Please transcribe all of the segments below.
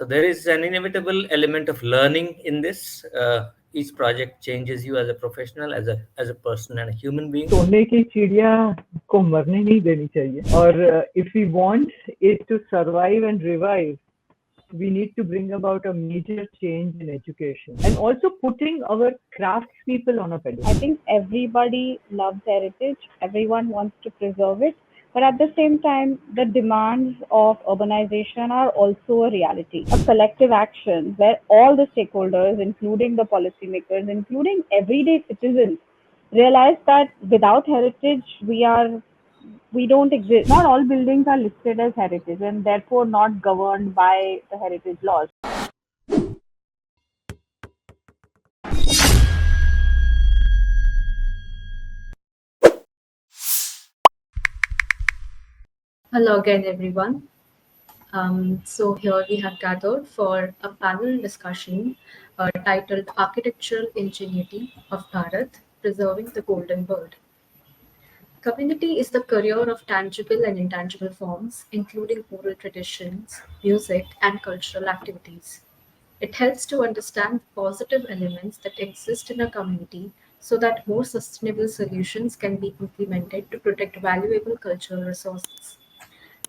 So there is an inevitable element of learning in this. Each project changes you as a professional, as a person and a human being. सोने की चिड़िया को मरने नहीं देनी चाहिए. और if we want it to survive and revive, we need to bring about a major change in education and also putting our craftspeople on a pedestal. I think everybody loves heritage. Everyone wants to preserve it. But at the same time, the demands of urbanization are also a reality. A collective action where all the stakeholders, including the policymakers, including everyday citizens, realize that without heritage, we don't exist. Not all buildings are listed as heritage and therefore not governed by the heritage laws. Hello again, everyone. So here we have gathered for a panel discussion titled Architectural Indigeneity of Bharat, Preserving the Golden Bird. Community is the career of tangible and intangible forms, including oral traditions, music, and cultural activities. It helps to understand positive elements that exist in a community so that more sustainable solutions can be implemented to protect valuable cultural resources.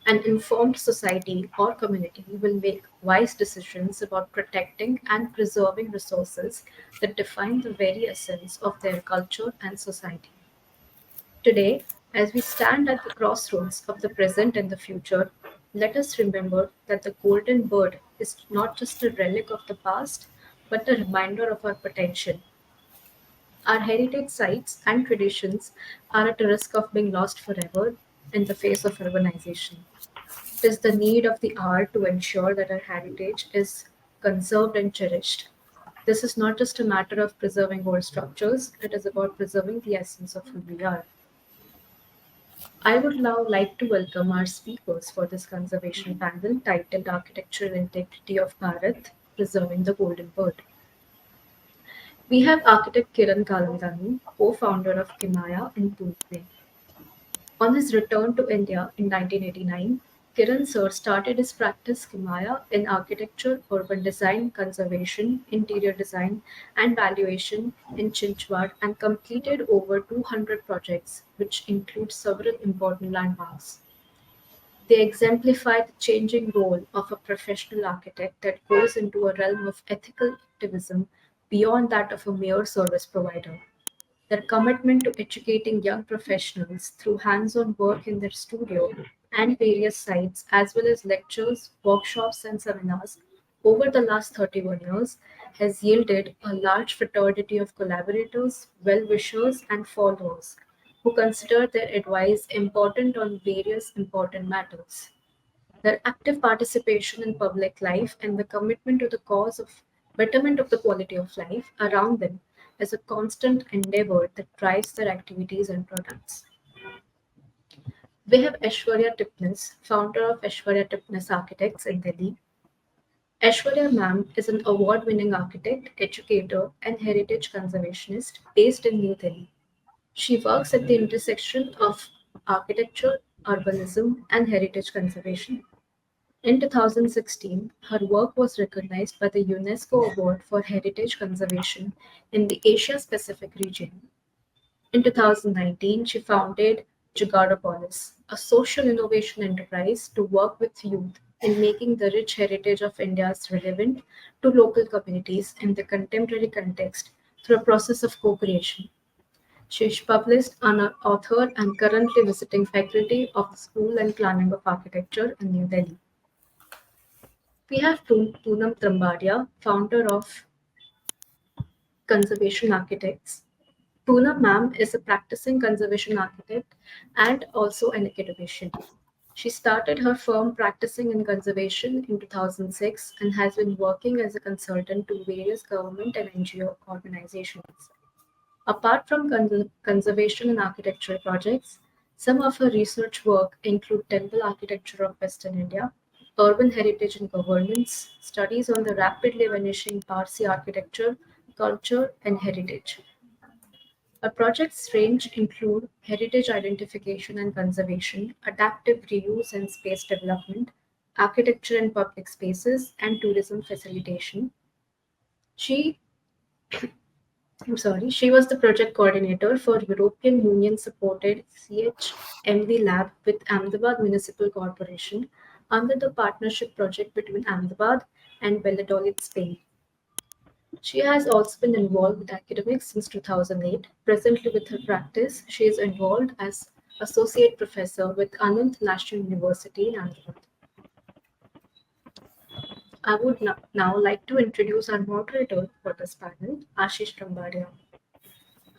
An informed society or community will make wise decisions about protecting and preserving resources that define the very essence of their culture and society. Today, as we stand at the crossroads of the present and the future, let us remember that the golden bird is not just a relic of the past, but a reminder of our potential. Our heritage sites and traditions are at a risk of being lost forever in the face of urbanization. It is the need of the hour to ensure that our heritage is conserved and cherished. This is not just a matter of preserving old structures, it is about preserving the essence of who we are. I would now like to welcome our speakers for this conservation panel titled Architectural Integrity of Bharat, Preserving the Golden Bird. We have architect Kiran Kalandani, co-founder of Kimaya in Pune. On his return to India in 1989, Kiran Sir started his practice Kimaya in architecture, urban design, conservation, interior design, and valuation in Chinchwad and completed over 200 projects, which include several important landmarks. They exemplify the changing role of a professional architect that goes into a realm of ethical activism beyond that of a mere service provider. Their commitment to educating young professionals through hands-on work in their studio and various sites, as well as lectures, workshops, and seminars over the last 31 years, has yielded a large fraternity of collaborators, well-wishers, and followers who consider their advice important on various important matters. Their active participation in public life and the commitment to the cause of betterment of the quality of life around them is a constant endeavor that drives their activities and products. We have Aishwarya Tipnis, founder of Aishwarya Tipnis Architects in Delhi. Aishwarya Ma'am is an award-winning architect, educator, and heritage conservationist based in New Delhi. She works at the intersection of architecture, urbanism, and heritage conservation. In 2016, her work was recognized by the UNESCO Award for Heritage Conservation in the Asia Pacific region. In 2019, she founded Jugadopolis, a social innovation enterprise to work with youth in making the rich heritage of India relevant to local communities in the contemporary context through a process of co-creation. She is published an author and currently visiting faculty of the School and Planning of Architecture in New Delhi. We have Poonam Trambadia, founder of Conservation Architects. Poonam ma'am is a practicing conservation architect and also an academician. She started her firm practicing in conservation in 2006 and has been working as a consultant to various government and NGO organizations. Apart from conservation and architectural projects, some of her research work include temple architecture of Western India, urban heritage and governance, studies on the rapidly vanishing Parsi architecture, culture, and heritage. Her projects range include heritage identification and conservation, adaptive reuse and space development, architecture in public spaces, and tourism facilitation. She she was the project coordinator for European Union supported CHMV lab with Ahmedabad Municipal Corporation under the partnership project between Ahmedabad and Valladolid, Spain. She has also been involved with academics since 2008. Presently, with her practice, she is involved as associate professor with Anand National University in Ahmedabad. I would now like to introduce our moderator for this panel, Ashish Rambadia.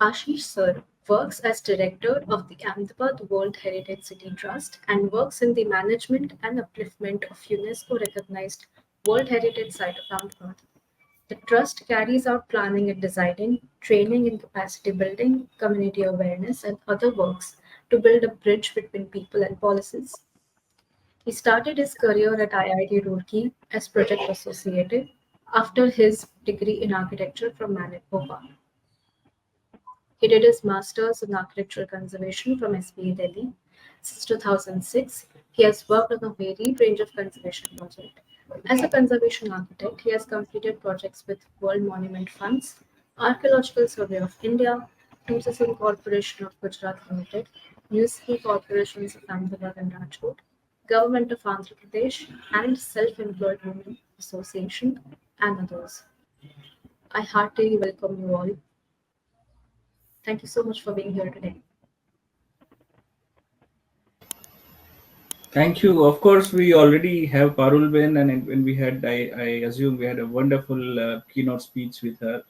Ashish sir works as director of the Ahmedabad World Heritage City Trust and works in the management and upliftment of UNESCO-recognized World Heritage Site of Ahmedabad. The trust carries out planning and designing, training and capacity building, community awareness, and other works to build a bridge between people and policies. He started his career at IIT Roorkee as project associate after his degree in architecture from Manipur. He did his master's in architectural conservation from SBA Delhi. Since 2006, he has worked on a varied range of conservation projects. As a conservation architect, he has completed projects with World Monument Funds, Archaeological Survey of India, Tourism Corporation of Gujarat Limited, Municipal Corporations of Ahmedabad and Rajkot, Government of Andhra Pradesh, and Self-Employed Women Association, and others. I heartily welcome you all. Thank you so much for being here today. Thank you. Of course, we already have Parul Ben, and when we had, I assume we had a wonderful keynote speech with her.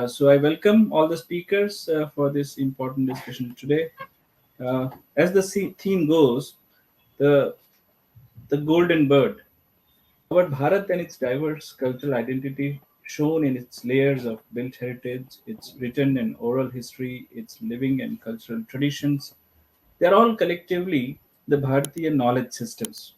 So I welcome all the speakers for this important discussion today. As the theme goes, the golden bird, our Bharat and its diverse cultural identity, shown in its layers of built heritage, its written and oral history, its living and cultural traditions, they are all collectively the Bharatiya knowledge systems.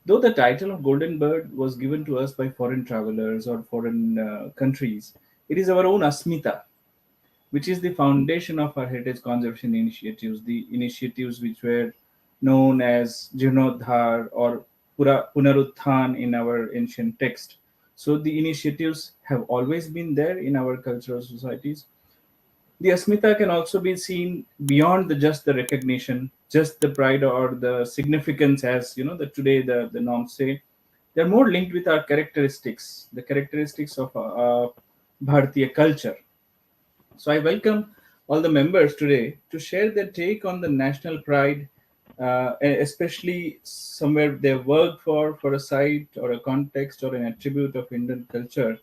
Though the title of Golden Bird was given to us by foreign travelers or foreign countries, it is our own Asmita, which is the foundation of our heritage conservation initiatives, the initiatives which were known as Jirnodhar or Punarutthan in our ancient text. So the initiatives have always been there in our cultural societies. The Asmita can also be seen beyond just the recognition, just the pride or the significance, as today the norms say. They're more linked with our characteristics, the characteristics of Bharatiya culture. So I welcome all the members today to share their take on the national pride, especially somewhere they've worked for a site or a context or an attribute of Indian culture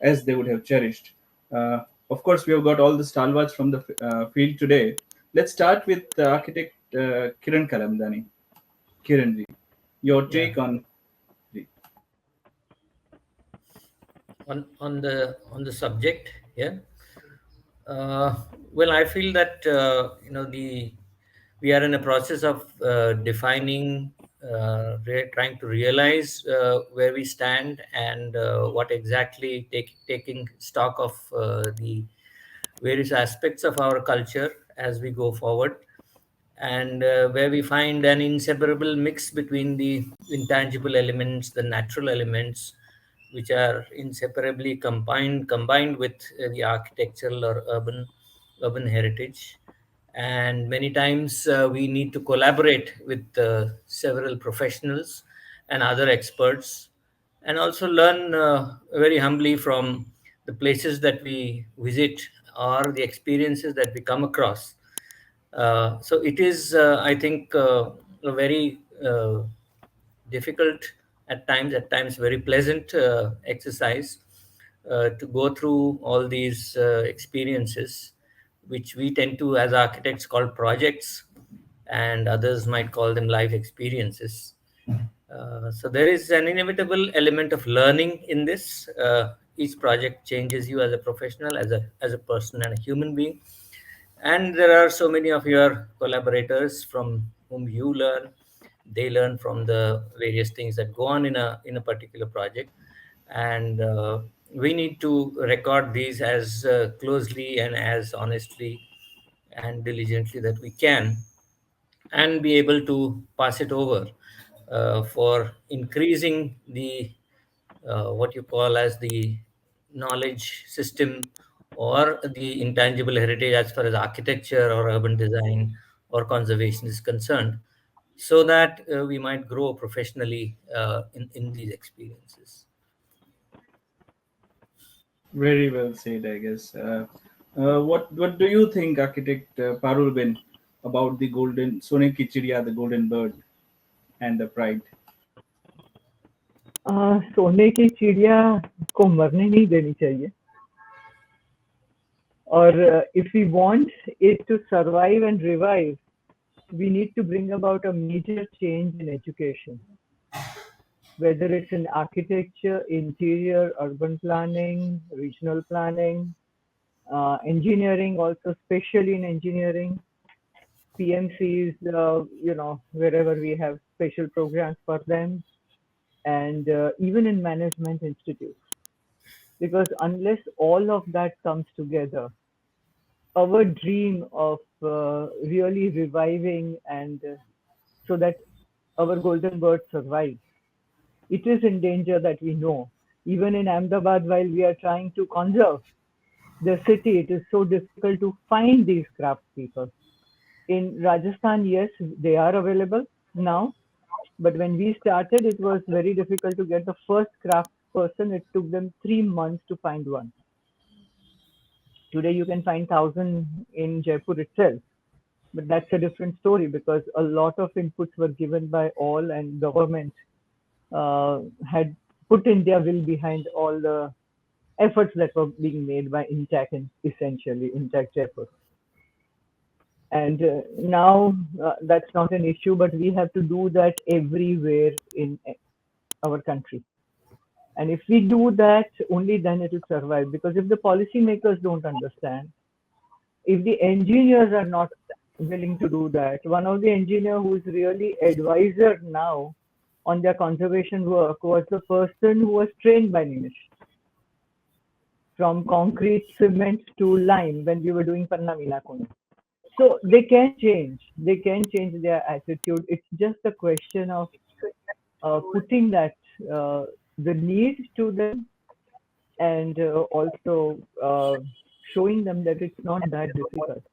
as they would have cherished. Of course, we have got all the stalwarts from the field today. Let's start with architect Kiran Kalamdani. Kiranji, your Yeah. take on On the subject. Yeah. Uh, well, I feel that we are in a process of defining, trying to realize where we stand and what exactly taking stock of the various aspects of our culture as we go forward, and where we find an inseparable mix between the intangible elements, the natural elements, which are inseparably combined with the architectural or urban heritage. And many times we need to collaborate with several professionals and other experts, and also learn very humbly from the places that we visit or the experiences that we come across. So it is, I think, a very difficult, at times very pleasant exercise to go through all these experiences, which we tend to, as architects, call projects, and others might call them life experiences. So there is an inevitable element of learning in this. Each project changes you as a professional, as a person and a human being, and there are so many of your collaborators from whom you learn. They learn from the various things that go on in a particular project, and we need to record these as closely and as honestly and diligently that we can, and be able to pass it over for increasing the what you call as the knowledge system or the intangible heritage as far as architecture or urban design or conservation is concerned, so that we might grow professionally in these experiences. Very well said, I guess. What do you think, Architect Parulben, about the golden Sone ki Chidiya, the golden bird, and the pride? सोने की चिड़िया को मरने नहीं देनी चाहिए. और if we want it to survive and revive, we need to bring about a major change in education, whether it's in architecture, interior, urban planning, regional planning, engineering, also especially in engineering, PMCs, wherever we have special programs for them, and even in management institutes. Because unless all of that comes together, our dream of really reviving and so that our golden bird survives, it is in danger, that we know. Even in Ahmedabad, while we are trying to conserve the city, it is so difficult to find these craftspeople. In Rajasthan, yes, they are available now, but when we started, it was very difficult to get the first craft person. It took them 3 months to find one. Today, you can find 1,000 in Jaipur itself, but that's a different story because a lot of inputs were given by all, and government had put in their will behind all the efforts that were being made by Intact, and essentially Intact Jaipur. And now that's not an issue, but we have to do that everywhere in our country. And if we do that, only then it will survive. Because if the policymakers don't understand, if the engineers are not willing to do that, one of the engineer who is really advisor now on their conservation work was the person who was trained by Nimish, from concrete, cement to lime when we were doing Panna Meena Kuni. So they can change their attitude. It's just a question of putting that the need to them, and also showing them that it's not that difficult,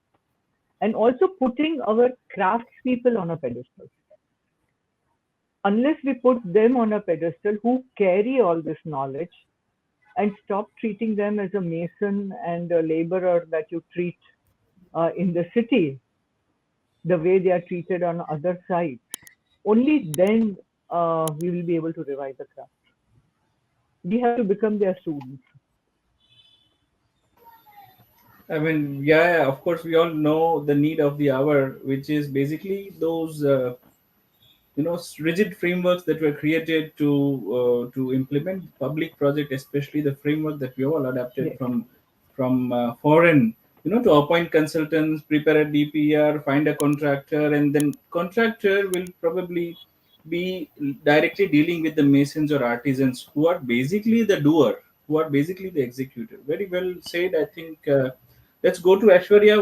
and also putting our craftspeople on a pedestal. Unless we put them on a pedestal who carry all this knowledge, and stop treating them as a mason and a laborer that you treat in the city the way they are treated on other sides, only then we will be able to revive the craft. We have to become their students. I mean, yeah, of course, we all know the need of the hour, which is basically those rigid frameworks that were created to implement public project, especially the framework that we all adapted Yes. from foreign, to appoint consultants, prepare a DPR, find a contractor, and then contractor will probably be directly dealing with the masons or artisans who are basically the doer, who are basically the executor. Very well said. I think let's go to Ashwarya.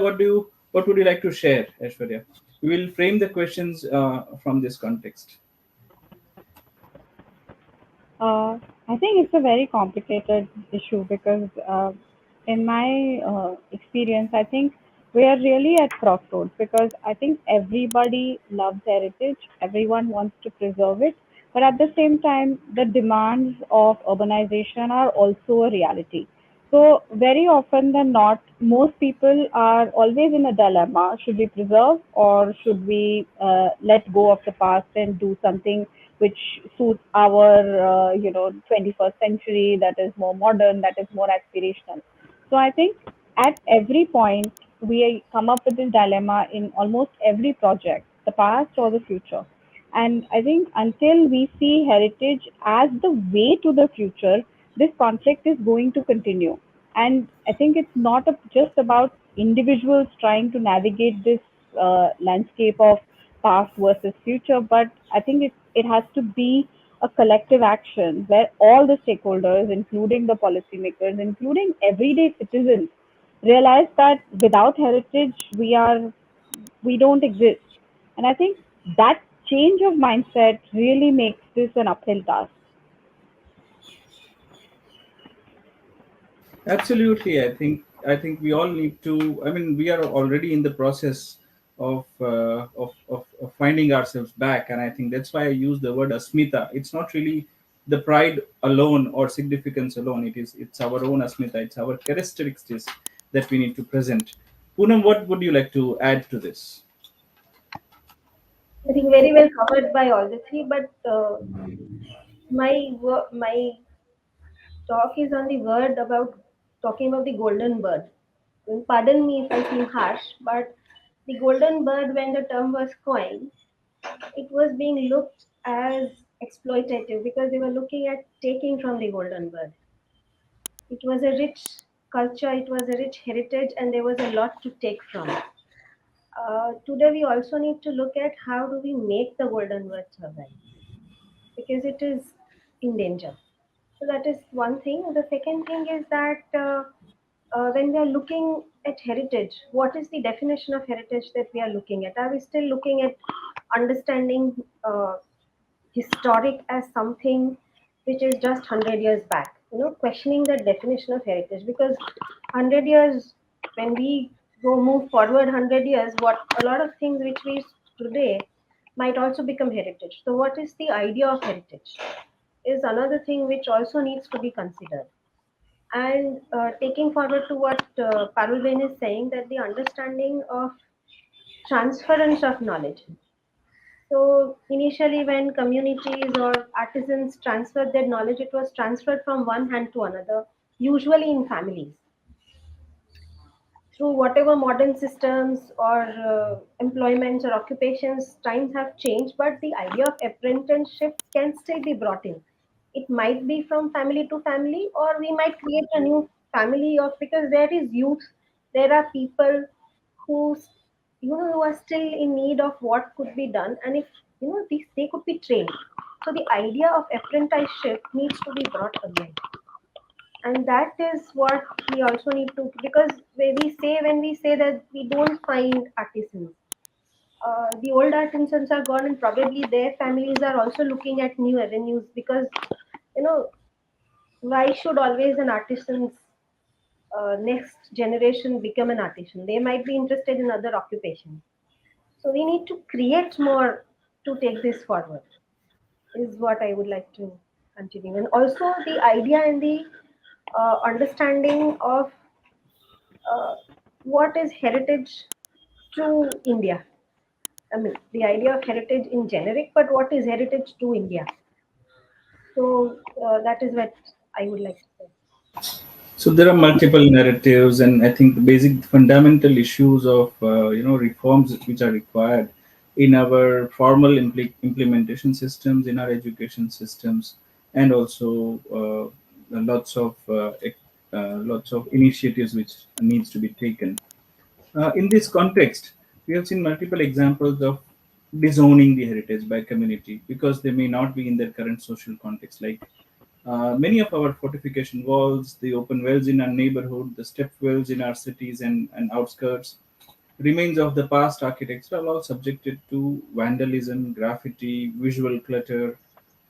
What would you like to share, Ashwarya? We will frame the questions from this context. I think it's a very complicated issue because, in my experience, I think we are really at crossroads because I think everybody loves heritage, everyone wants to preserve it, but at the same time, the demands of urbanization are also a reality. So, very often than not, most people are always in a dilemma: should we preserve or should we let go of the past and do something which suits our 21st century, that is more modern, that is more aspirational. So I think at every point we come up with this dilemma in almost every project, the past or the future. And I think until we see heritage as the way to the future, this conflict is going to continue. And I think it's not just about individuals trying to navigate this landscape of past versus future, but I think it has to be a collective action where all the stakeholders, including the policymakers, including everyday citizens, realize that without heritage we don't exist. And I think that change of mindset really makes this an uphill task. Absolutely, I think we all need to. I mean, we are already in the process of finding ourselves back, and I think that's why I use the word asmita. It's not really the pride alone or significance alone. It's our own asmita. It's our characteristics that we need to present. Poonam, what would you like to add to this? I think very well covered by all the three, but my talk is on the word about talking about the golden bird. And pardon me if I seem harsh, but the golden bird, when the term was coined, it was being looked as exploitative because they were looking at taking from the golden bird. It was a rich culture, it was a rich heritage, and there was a lot to take from. Today, we also need to look at how do we make the golden bird survive because it is in danger. So that is one thing. The second thing is that when we are looking at heritage, what is the definition of heritage that we are looking at? Are we still looking at understanding historic as something which is just 100 years back? Questioning the definition of heritage because 100 years, when we go move forward 100 years, what a lot of things which we today might also become heritage. So, what is the idea of heritage? Is another thing which also needs to be considered. And taking forward to what Parulben is saying, that the understanding of transference of knowledge. So initially, when communities or artisans transferred their knowledge, it was transferred from one hand to another, usually in families through whatever modern systems or employments or occupations. Times have changed, but the idea of apprenticeship can still be brought in. It might be from family to family, or we might create a new family of, because there is youth, there are people who who are still in need of what could be done, and if these, they could be trained. So the idea of apprenticeship needs to be brought again, and that is what we also need to, because when we say that we don't find artisans, the old artisans are gone and probably their families are also looking at new avenues, because you know why should always an artisan's next generation become an artisan? They might be interested in other occupations. So we need to create more to take this forward, is what I would like to continue. And also the idea and the understanding of uh, what is heritage to India. I mean, the idea of heritage in generic, but what is heritage to India? So that is what I would like to say. So there are multiple narratives, and I think the basic fundamental issues of reforms which are required in our formal implementation systems, in our education systems, and also lots of initiatives which needs to be taken. In this context, we have seen multiple examples of disowning the heritage by community because they may not be in their current social context, like many of our fortification walls, the open wells in our neighborhood, the step wells in our cities and outskirts, remains of the past architecture are all subjected to vandalism, graffiti, visual clutter,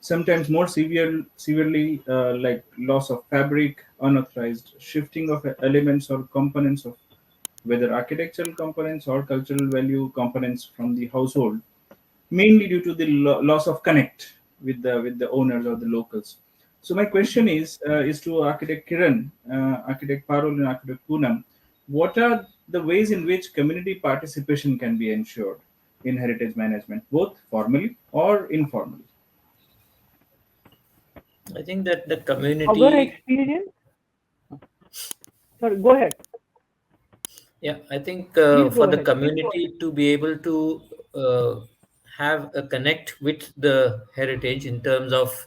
sometimes more severely like loss of fabric, unauthorized shifting of elements or components of whether architectural components or cultural value components from the household, mainly due to the loss of connect with the owners or the locals. So my question is to Architect Kiran, Architect Parul, and Architect Poonam, what are the ways in which community participation can be ensured in heritage management, both formally or informally? I think that the Our community, experience, sorry, go ahead. yeah, I think Please for go the ahead. community to be able to have a connect with the heritage in terms of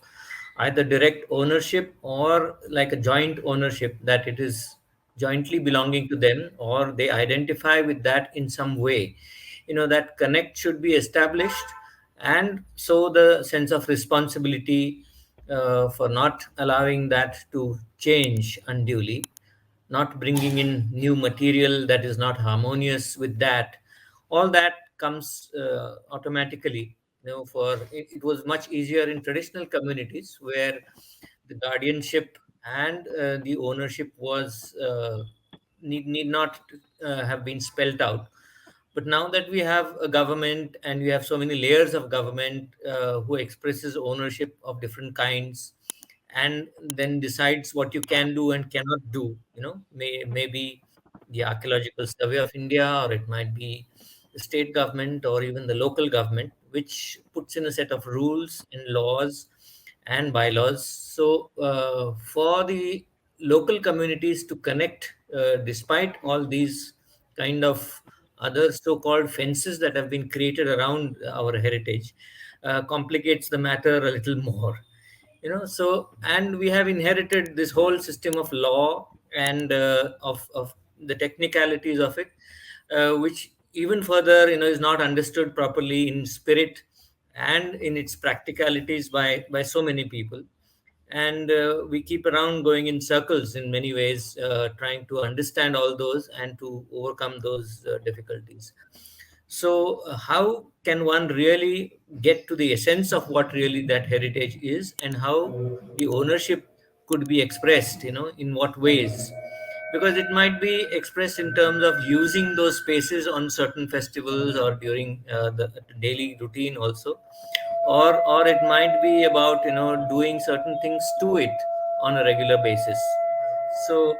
either direct ownership or like a joint ownership, that it is jointly belonging to them or they identify with that in some way, that connect should be established. And so the sense of responsibility for not allowing that to change unduly, not bringing in new material that is not harmonious with that, all that comes automatically For it was much easier in traditional communities where the guardianship and the ownership was need not have been spelt out. But now that we have a government and we have so many layers of government who expresses ownership of different kinds, and then decides what you can do and cannot do, maybe the Archaeological Survey of India, or it might be the state government, or even the local government, which puts in a set of rules and laws and bylaws. So, for the local communities to connect, despite all these kind of other so-called fences that have been created around our heritage, complicates the matter a little more. So, and we have inherited this whole system of law and of the technicalities of it, which even further, is not understood properly in spirit and in its practicalities by so many people. And we keep around going in circles in many ways, trying to understand all those and to overcome those difficulties. So, how can one really get to the essence of what really that heritage is, and how the ownership could be expressed, in what ways? Because it might be expressed in terms of using those spaces on certain festivals or during the daily routine also, or it might be about, doing certain things to it on a regular basis. So,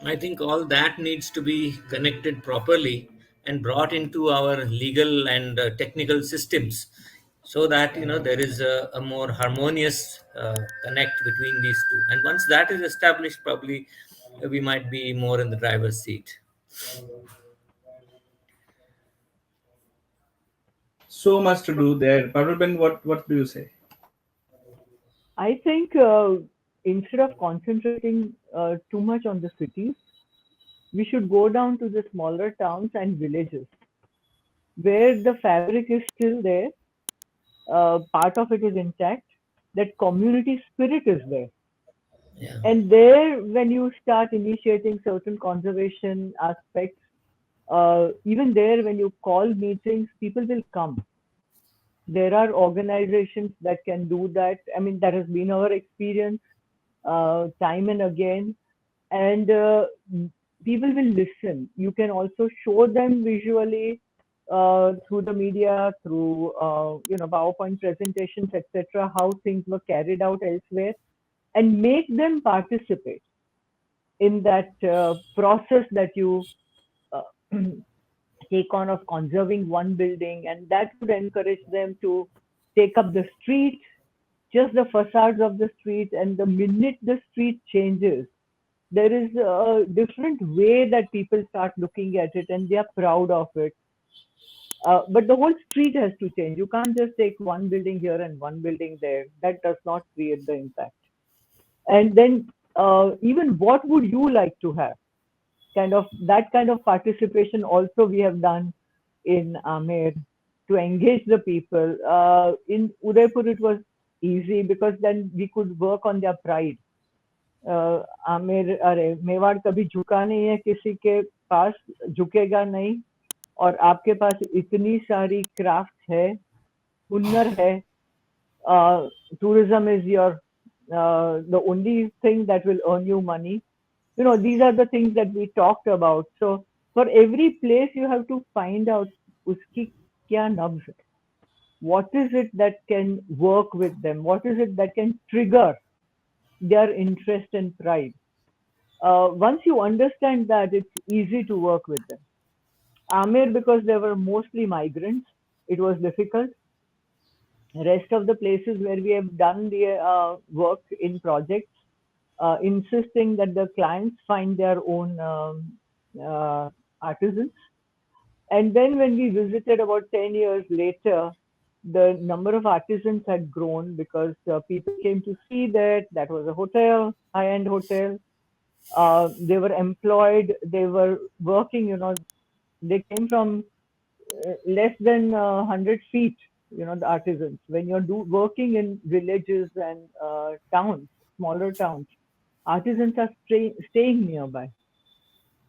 I think all that needs to be connected properly and brought into our legal and technical systems, so that there is a more harmonious connect between these two. And once that is established, probably we might be more in the driver's seat. So much to do there. Parulben, what do you say? I think instead of concentrating too much on the cities, we should go down to the smaller towns and villages where the fabric is still there, part of it is intact, that community spirit is there. Yeah. And there, when you start initiating certain conservation aspects, even there, when you call meetings, people will come. There are organizations that can do that. I mean, that has been our experience time and again. And people will listen. You can also show them visually through the media, through PowerPoint presentations, etc., how things were carried out elsewhere, and make them participate in that process that you uh, take on of conserving one building, and that would encourage them to take up the street, just the facades of the street. And the minute the street changes, there is a different way that people start looking at it and they are proud of it. But the whole street has to change. You can't just take one building here and one building there. That does not create the impact. And then, even what would you like to have? Kind of that kind of participation also we have done in Amer to engage the people. In Udaipur, it was easy because then we could work on their pride. Aamir अरे मेवाड़ कभी झुका नहीं है, किसी के पास झुकेगा नहीं, और आपके पास इतनी सारी क्राफ्ट है, हुनर है. Tourism is your the only thing that will earn you money. These are the things that we talked about. So for every place, you have to find out uski kya nabz hai. What is it that can work with them? What is it that can trigger their interest and pride? Once you understand that, it's easy to work with them. Amer, because they were mostly migrants, it was difficult. Rest of the places where we have done the work in projects, insisting that the clients find their own artisans. And then when we visited about 10 years later, the number of artisans had grown because people came to see that that was a hotel, high-end hotel. They were employed, they were working, they came from less than 100 feet, the artisans. When you're working in villages and towns, smaller towns, artisans are staying nearby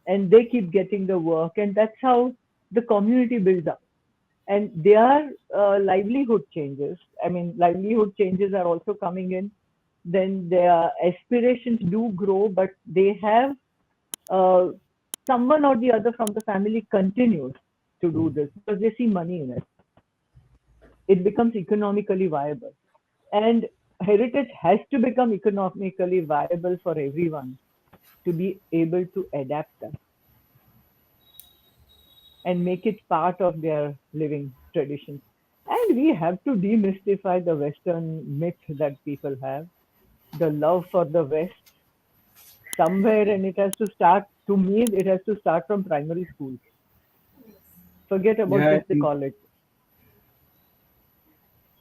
and they keep getting the work. And that's how the community builds up. and their livelihood changes. I mean, livelihood changes are also coming in. Then their aspirations do grow, but they have uh, someone or the other from the family continues to do this because they see money in it. It becomes economically viable. And heritage has to become economically viable for everyone to be able to adapt that and make it part of their living traditions. And we have to demystify the Western myth that people have, the love for the West somewhere, and it has to start, to me, it has to start from primary school. Forget about Yeah, I just the think college.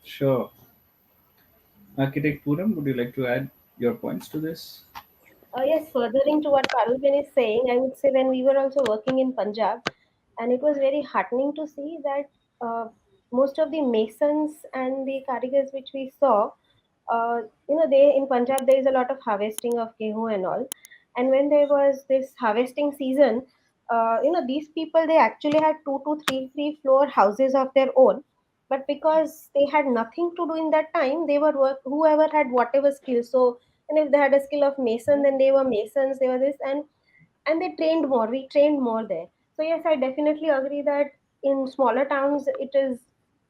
sure. Architect Puram, would you like to add your points to this? Yes, furthering to what Parulben is saying, I would say when we were also working in Punjab, and it was very heartening to see that most of the masons and the karigars which we saw, they in Punjab there is a lot of harvesting of gehu and all, and when there was this harvesting season, these people they actually had two to three floor houses of their own, but because they had nothing to do in that time, they were whoever had whatever skill. So and if they had a skill of mason, then they were masons, they were this, and they trained more, we trained more there. So yes, I definitely agree that in smaller towns it is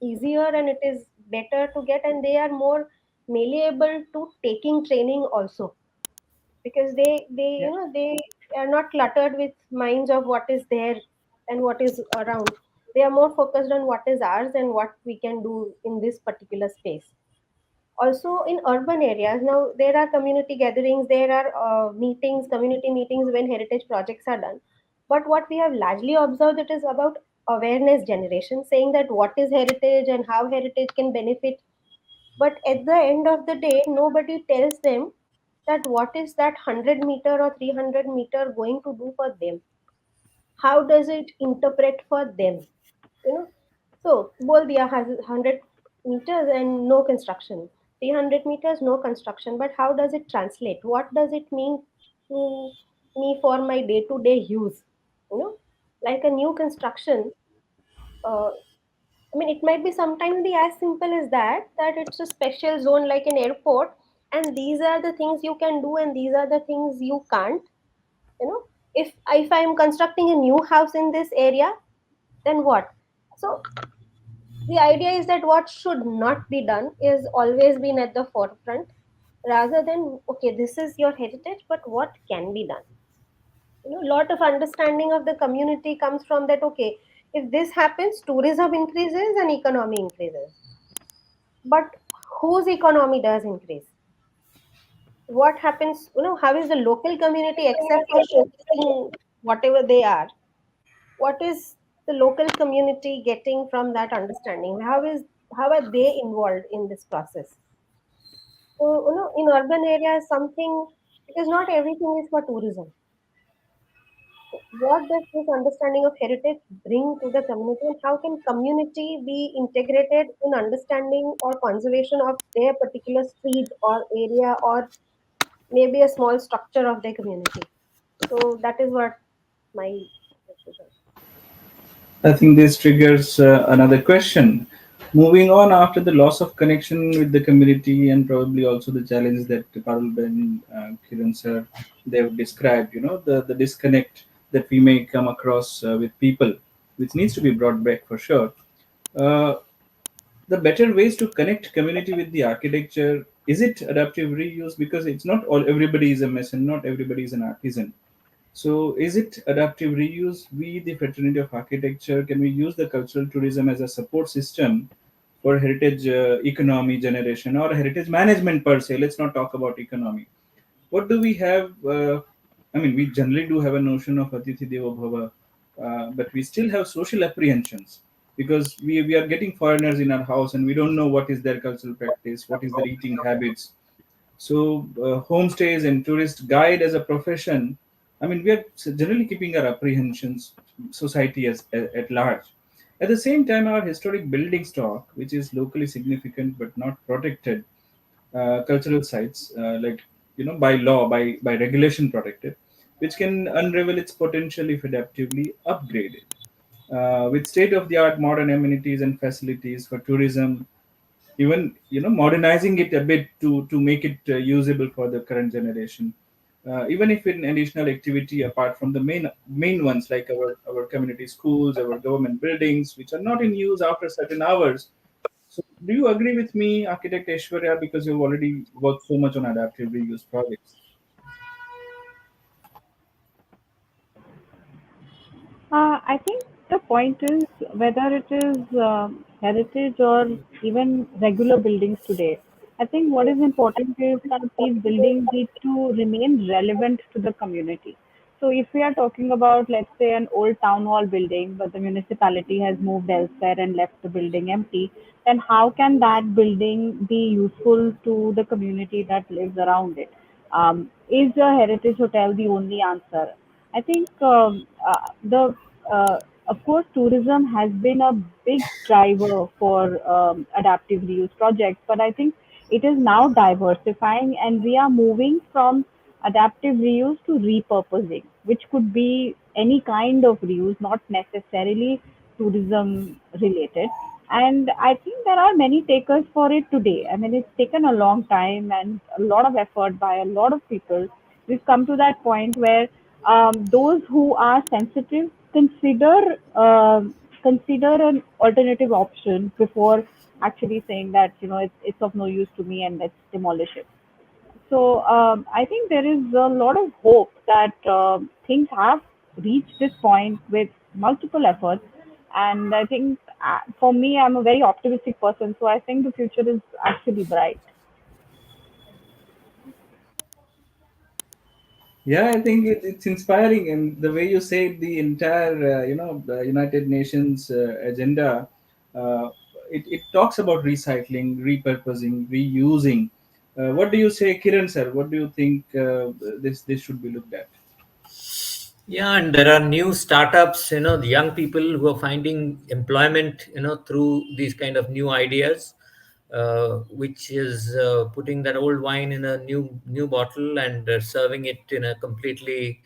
easier and it is better to get, and they are more malleable to taking training also, because they Yeah. they are not cluttered with minds of what is there and what is around. They are more focused on what is ours and what we can do in this particular space. Also in urban areas now there are community gatherings, there are meetings, community meetings when heritage projects are done. But what we have largely observed, it is about awareness generation, saying that what is heritage and how heritage can benefit. But at the end of the day nobody tells them that what is that 100-meter or 300-meter going to do for them, how does it interpret for them, you know. So bol diya has 100 meters and no construction, 300 meters no construction, but how does it translate, what does it mean to me for my day to day use, you know. Like a new construction, uh, I mean it might be sometimes be as simple as that it's a special zone like an airport, and these are the things you can do and these are the things you can't, you know. If I'm constructing a new house in this area, then what? So the idea is that what should not be done is always been at the forefront, rather than okay this is your heritage but what can be done, you know. Lot of understanding of the community comes from that. Okay, if this happens tourism increases and economy increases, but whose economy does increase? What happens, you know, how is the local community except for showcasing whatever they are, what is the local community getting from that understanding? How are they involved in this process? So you know, in urban areas something, because not everything is for tourism. What does this understanding of heritage bring to the community, and how can community be integrated in understanding or conservation of their particular street or area or maybe a small structure of their community? So that is what my message is. I think this triggers another question. Moving on, after the loss of connection with the community and probably also the challenges that Parul Ben, Kiran sir, they've described, the disconnect that we may come across with people, which needs to be brought back for sure. Uh, the better ways to connect community with the architecture, is it adaptive reuse? Because it's not all, everybody is a mason, not everybody is an artisan. So, is it adaptive reuse? We, the fraternity of architecture, can we use the cultural tourism as a support system for heritage economy generation or heritage management per se? Let's not talk about economy. What do we have? I mean, we generally do have a notion of Atithi Devo Bhava, but we still have social apprehensions because we are getting foreigners in our house and we don't know what is their cultural practice, what is their eating habits. So, homestays and tourist guide as a profession, I mean, we are generally keeping our apprehensions, society at large. At the same time, our historic building stock, which is locally significant but not protected, cultural sites, like by law, by regulation protected, which can unravel its potential if adaptively upgraded. with state of the art modern amenities and facilities for tourism, even modernizing it a bit to make it usable for the current generation, even if in additional activity apart from the main ones like our community schools, our government buildings which are not in use after certain hours. So do you agree with me, architect Aishwarya, because you've already worked so much on adaptive reuse projects? I think the point is whether it is heritage or even regular buildings today. I think what is important is that these buildings need to remain relevant to the community. So, if we are talking about, let's say, an old town hall building, but the municipality has moved elsewhere and left the building empty, then how can that building be useful to the community that lives around it? Is a heritage hotel the only answer? I think the of course tourism has been a big driver for adaptive reuse projects, but I think it is now diversifying and we are moving from adaptive reuse to repurposing, which could be any kind of reuse, not necessarily tourism related. And I think there are many takers for it today. I mean, it's taken a long time and a lot of effort by a lot of people. We've come to that point where those who are sensitive consider an alternative option before actually saying that it's of no use to me and let's demolish it. So I think there is a lot of hope that things have reached this point with multiple efforts, and I think for me, I'm a very optimistic person, so I think the future is actually bright. Yeah, I think it's inspiring, and the way you say the entire, the United Nations agenda, uh, it talks about recycling, repurposing, reusing. What do you say, Kiran sir? What do you think this should be looked at? Yeah, and there are new startups, the young people who are finding employment, through these kind of new ideas, which is putting that old wine in a new bottle and serving it in a completely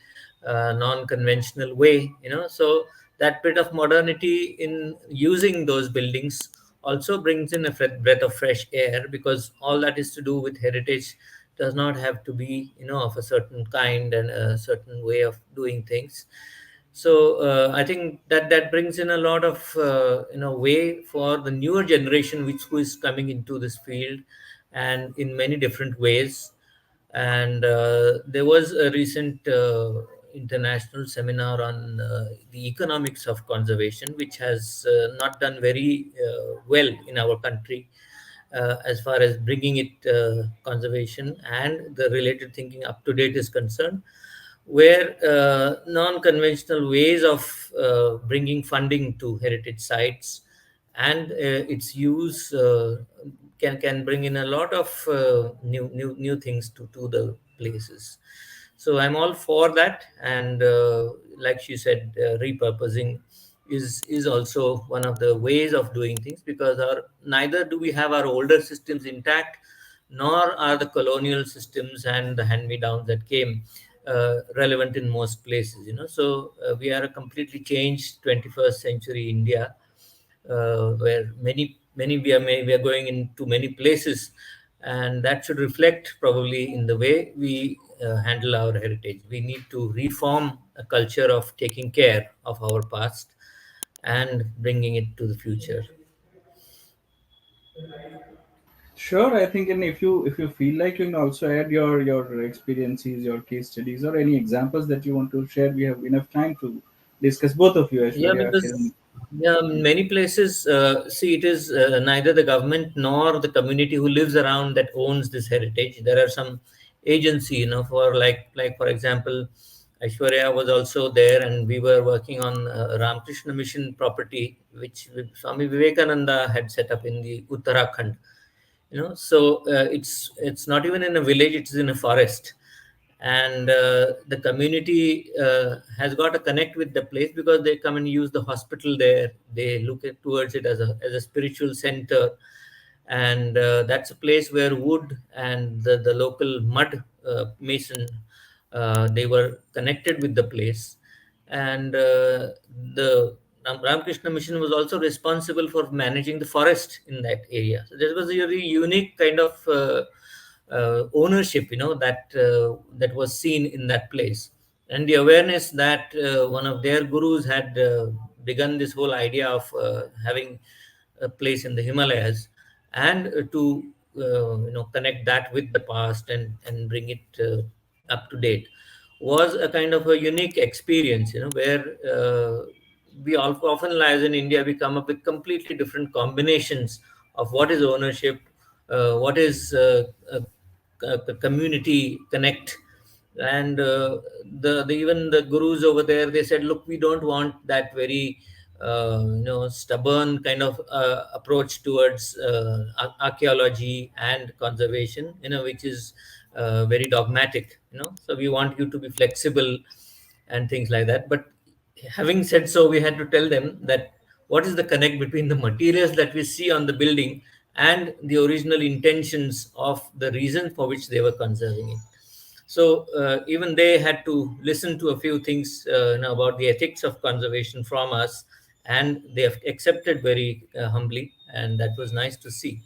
non-conventional way. So that bit of modernity in using those buildings also brings in a breath of fresh air, because all that is to do with heritage does not have to be of a certain kind and a certain way of doing things. So I think that brings in a lot of way for the newer generation which who is coming into this field, and in many different ways. And there was a recent international seminar on the economics of conservation, which has not done very well in our country, as far as bringing it conservation and the related thinking up to date is concerned, where non-conventional ways of bringing funding to heritage sites and its use can bring in a lot of new things to the places. So I'm all for that, and like she said, repurposing is also one of the ways of doing things, because our neither do we have our older systems intact, nor are the colonial systems and the hand-me-downs that came relevant in most places. So we are a completely changed 21st century India, where many we are going into many places, and that should reflect probably in the way we handle our heritage. We need to reform a culture of taking care of our past and bringing it to the future. Sure, I think, and if you feel like you can also add your experiences, your case studies, or any examples that you want to share, we have enough time to discuss. Both of you, Yeah, Aishwarya, Kiran. because yeah, many places, see, it is neither the government nor the community who lives around that owns this heritage. There are some agency, for like for example, Aishwarya was also there, and we were working on Ramakrishna Mission property, which Swami Vivekananda had set up in the Uttarakhand. So it's not even in a village; it's in a forest, and the community has got to connect with the place, because they come and use the hospital there. They look at towards it as a spiritual center, and that's a place where wood and the local mud mason, they were connected with the place. And the Ramakrishna Mission was also responsible for managing the forest in that area. So there was a very unique kind of ownership, that was seen in that place, and the awareness that one of their gurus had begun this whole idea of having a place in the Himalayas, and to connect that with the past and bring it up to date, was a kind of a unique experience, where we all often lies in India, we come up with completely different combinations of what is ownership, what is a community connect, and the even the gurus over there, they said, look, we don't want that very stubborn kind of approach towards archaeology and conservation, which is very dogmatic, so we want you to be flexible and things like that. But having said so, we had to tell them that what is the connect between the materials that we see on the building and the original intentions of the reason for which they were conserving it. So even they had to listen to a few things about the ethics of conservation from us, and they have accepted very humbly, and that was nice to see.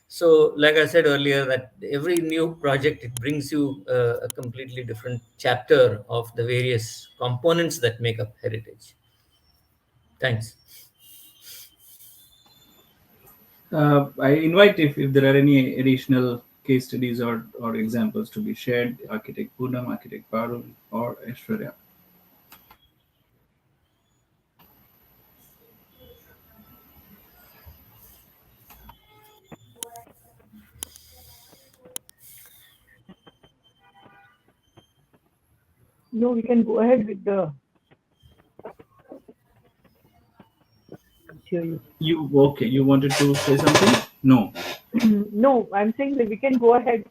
So, like I said earlier, that every new project, it brings you a completely different chapter of the various components that make up heritage. Thanks. I invite if there are any additional case studies or examples to be shared, Architect Poonam, Architect Parul, or Aishwarya. No, we can go ahead with the. Hear you. You okay? You wanted to say something? No. No, I'm saying that we can go ahead.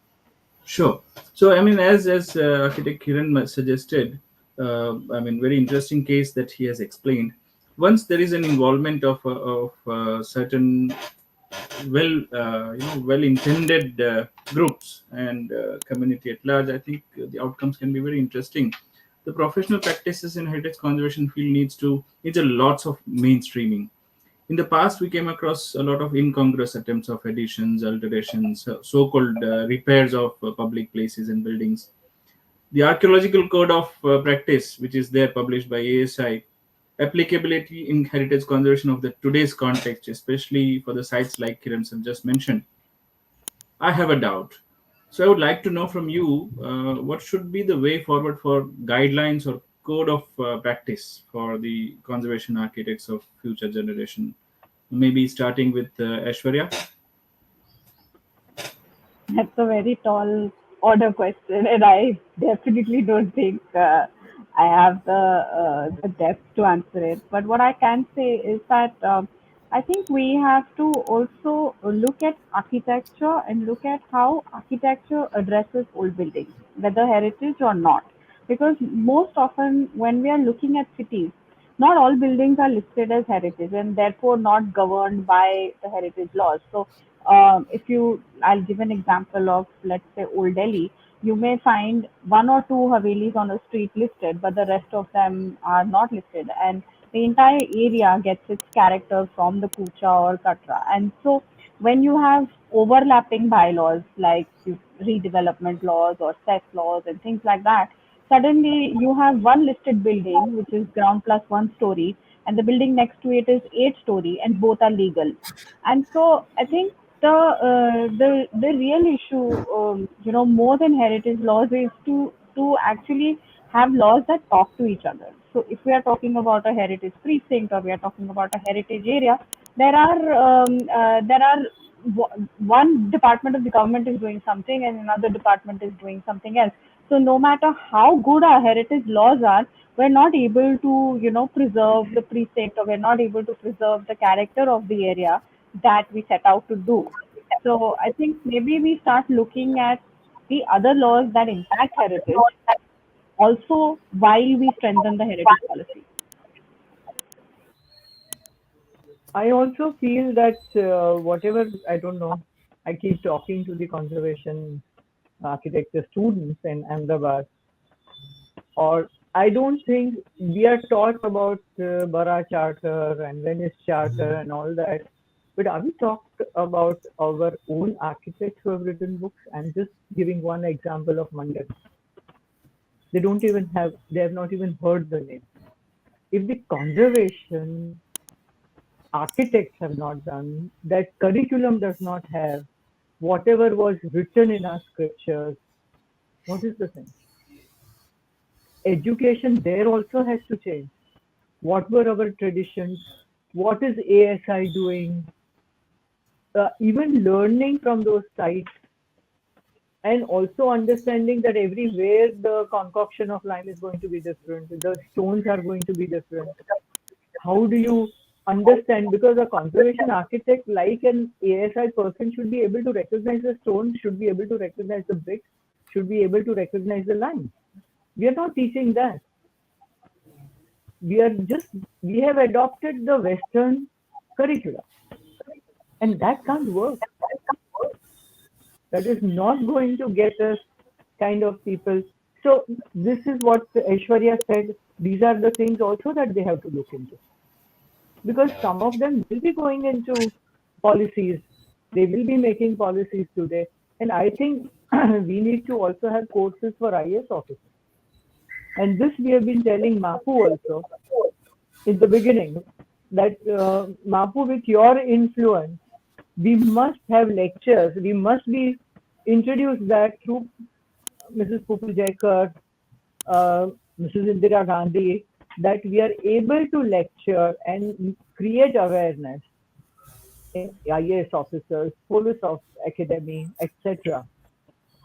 Sure. So, I mean, as Architect Kiran suggested, very interesting case that he has explained. Once there is an involvement of certain well intended groups and community at large, I think the outcomes can be very interesting. The professional practices in heritage conservation field needs a lots of mainstreaming. In the past, we came across a lot of incongruous attempts of additions, alterations, so-called repairs of public places and buildings. The Archaeological Code of Practice, which is there published by ASI, applicability in heritage conservation of the today's context, especially for the sites like Kiran have just mentioned, I have a doubt. So I would like to know from you what should be the way forward for guidelines or code of practice for the conservation architects of future generation. Maybe starting with Aishwarya. That's a very tall order question, and I definitely don't think I have the depth to answer it. But what I can say is that I think we have to also look at architecture and look at how architecture addresses old buildings, whether heritage or not. Because most often, when we are looking at cities, not all buildings are listed as heritage and therefore not governed by the heritage laws. So I'll give an example of, let's say, Old Delhi. You may find one or two Havelis on a street listed, but the rest of them are not listed. And the entire area gets its character from the Kucha or Katra. And so when you have overlapping bylaws like redevelopment laws or cess laws and things like that, suddenly you have one listed building which is ground plus 1 story, and the building next to it is 8 story, and both are legal. And so I think the real issue, more than heritage laws, is to actually have laws that talk to each other. So if we are talking about a heritage precinct or we are talking about a heritage area, there are one department of the government is doing something and another department is doing something else. So no matter how good our heritage laws are, we're not able to, preserve the precinct, or we're not able to preserve the character of the area that we set out to do. So I think maybe we start looking at the other laws that impact heritage also while we strengthen the heritage policy. I also feel that whatever, I don't know, I keep talking to the conservation architecture students in Ahmedabad, or I don't think we are taught about Bara Charter and Venice Charter and all that. But are we talked about our own architects who have written books? I'm just giving one example of Mandal. They have not even heard the name. If the conservation architects have not done, that curriculum does not have, whatever was written in our scriptures, what is the sense? Education there also has to change. What were our traditions? What is ASI doing? Even learning from those sites and also understanding that everywhere the concoction of lime is going to be different, the stones are going to be different. How do you understand? Because a conservation architect, like an ASI person, should be able to recognize the stone, should be able to recognize the bricks, should be able to recognize the lime. We are not teaching that. We have adopted the Western curricula, and that can't work. That is not going to get us kind of people. So this is what Aishwarya said. These are the things also that they have to look into, because some of them will be going into policies. They will be making policies today, and I think we need to also have courses for IAS officers. And this we have been telling Mapu also in the beginning, that Mapu, with your influence, we must have lectures. We must be introduce that through Mrs. Pupil Jaikar, Mrs. Indira Gandhi, that we are able to lecture and create awareness in IAS officers, police of academy, etc.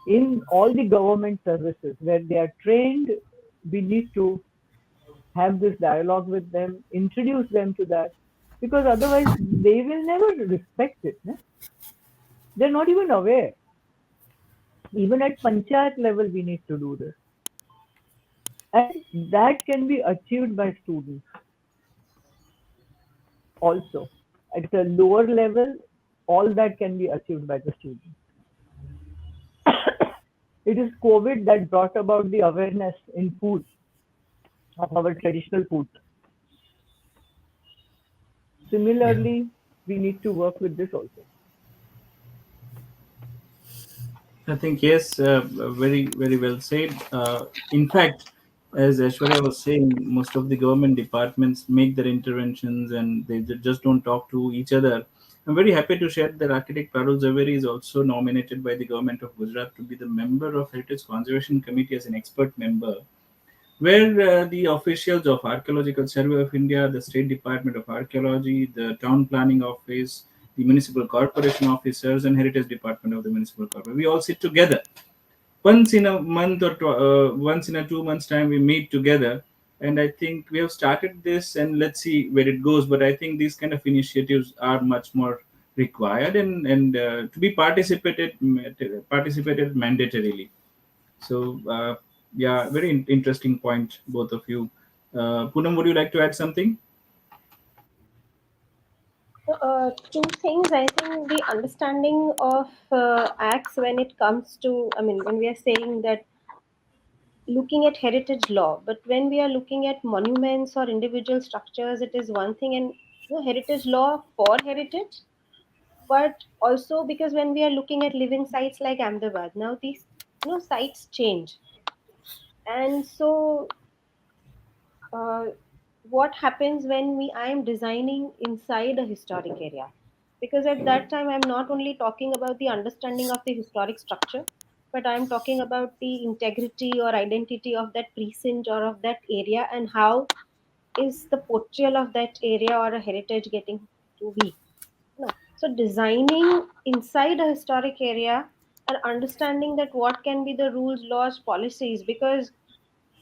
In all the government services where they are trained, we need to have this dialogue with them, introduce them to that, because otherwise they will never respect it. No? They're not even aware. Even at panchayat level, we need to do this. And that can be achieved by students also. At a lower level, all that can be achieved by the students. It is COVID that brought about the awareness in food, of our traditional food. Yeah. Similarly, we need to work with this also. I think yes, very very well said. In fact, as Aishwarya was saying, most of the government departments make their interventions and they just don't talk to each other. I'm very happy to share that architect Parulzaveri is also nominated by the government of Gujarat to be the member of Heritage Conservation Committee as an expert member, where the officials of Archaeological Survey of India, the State Department of Archaeology, the Town Planning Office, the Municipal Corporation officers, and Heritage Department of the Municipal Corporation, we all sit together once in a month or once in a 2 months time. We meet together, and I think we have started this, and let's see where it goes. But I think these kind of initiatives are much more required, and to be participated mandatorily. So yeah, very interesting point, both of you. Poonam, would you like to add something? Two things. I think the understanding of acts when it comes to, I mean, when we are saying that looking at heritage law, but when we are looking at monuments or individual structures, it is one thing, and heritage law for heritage, but also because when we are looking at living sites like Ahmedabad, now these sites change, and so uh, what happens when I am designing inside a historic area, because at that time I'm not only talking about the understanding of the historic structure, but I'm talking about the integrity or identity of that precinct or of that area, and how is the portrayal of that area or a heritage getting to be. No. So designing inside a historic area and understanding that what can be the rules, laws, policies, because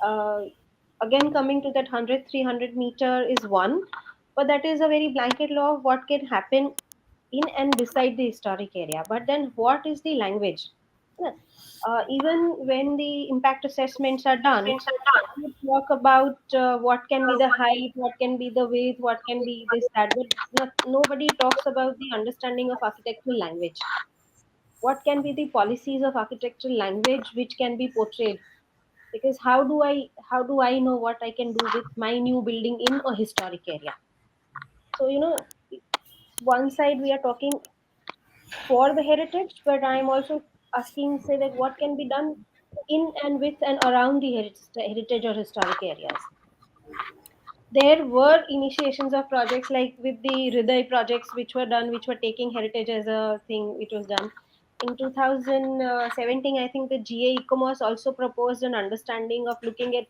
uh, again coming to that 100 300 meter is one, but that is a very blanket law of what can happen in and beside the historic area. But then what is the language? Yeah. Even when the impact assessments are done, you talk about what can be the height, what can be the width, what can be this, that, but nobody talks about the understanding of architectural language. What can be the policies of architectural language which can be portrayed? Because how do I know what I can do with my new building in a historic area? So one side we are talking for the heritage, but I am also asking, say, that what can be done in and with and around the heritage or historic areas. There were initiations of projects like with the Hriday projects, which were done, which were taking heritage as a thing, which was done in 2017. I think the GA e-commerce also proposed an understanding of looking at,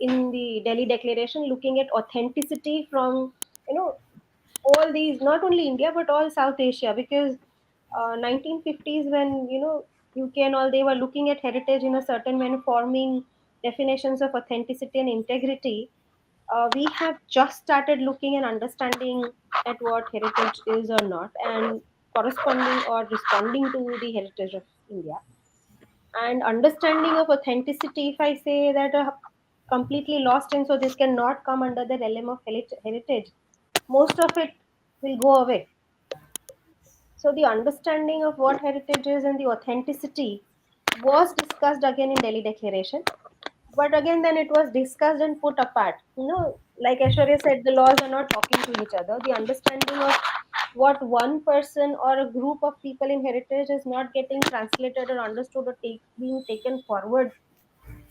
in the Delhi Declaration, looking at authenticity from you know all these, not only India but all South Asia, because 1950s, when UK and all, they were looking at heritage in a certain way, forming definitions of authenticity and integrity. We have just started looking and understanding at what heritage is or not, and corresponding or responding to the heritage of India. And understanding of authenticity, if I say that completely lost, and so this cannot come under the realm of heritage, most of it will go away. So the understanding of what heritage is and the authenticity was discussed again in Delhi Declaration, but again then it was discussed and put apart. Like Aishwarya said, the laws are not talking to each other. The understanding of what one person or a group of people in heritage is not getting translated or understood or being taken forward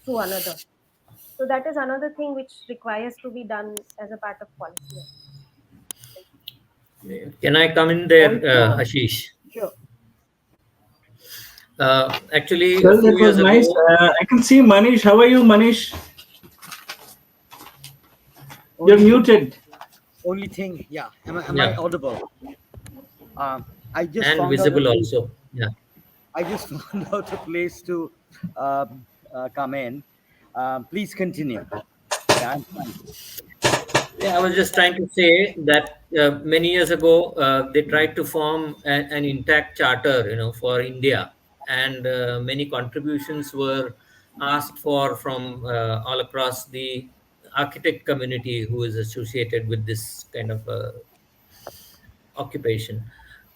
to another. So that is another thing which requires to be done as a part of policy. Can I come in there, Also, Ashish? sure. Actually, a Well, few that was years nice. ago, I can see Manish. How are you, Manish? You're Only thing, muted. yeah. Am I yeah, audible? I just and found out a visible place. also. Yeah. I just found out a place to come in. Please continue. Yeah, I'm fine. Yeah, I was just trying to say that many years ago they tried to form an intact charter, for India, and many contributions were asked for from all across the architect community who is associated with this kind of occupation.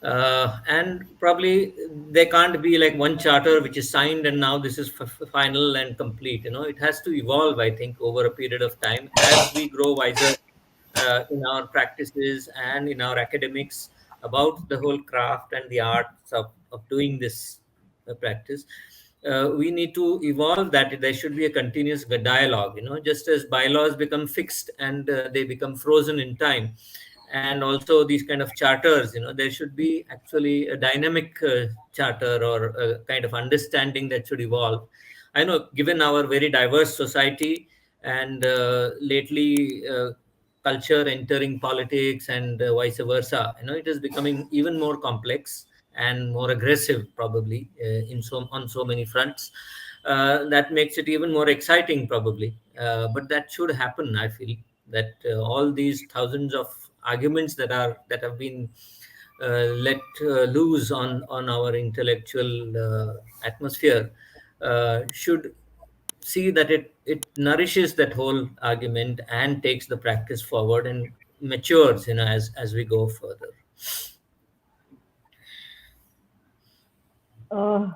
And probably there can't be like one charter which is signed and now this is final and complete. It has to evolve, I think, over a period of time as we grow wiser in our practices and in our academics about the whole craft and the arts of doing this practice. We need to evolve that. There should be a continuous dialogue, just as bylaws become fixed and they become frozen in time. And also these kind of charters, there should be actually a dynamic charter or a kind of understanding that should evolve. I know, given our very diverse society, and lately culture entering politics and vice versa, it is becoming even more complex and more aggressive, probably on so many fronts. That makes it even more exciting, probably. But that should happen, I feel, that all these thousands of arguments that have been let loose on our intellectual atmosphere should see that it nourishes that whole argument and takes the practice forward and matures, as we go further. Uh,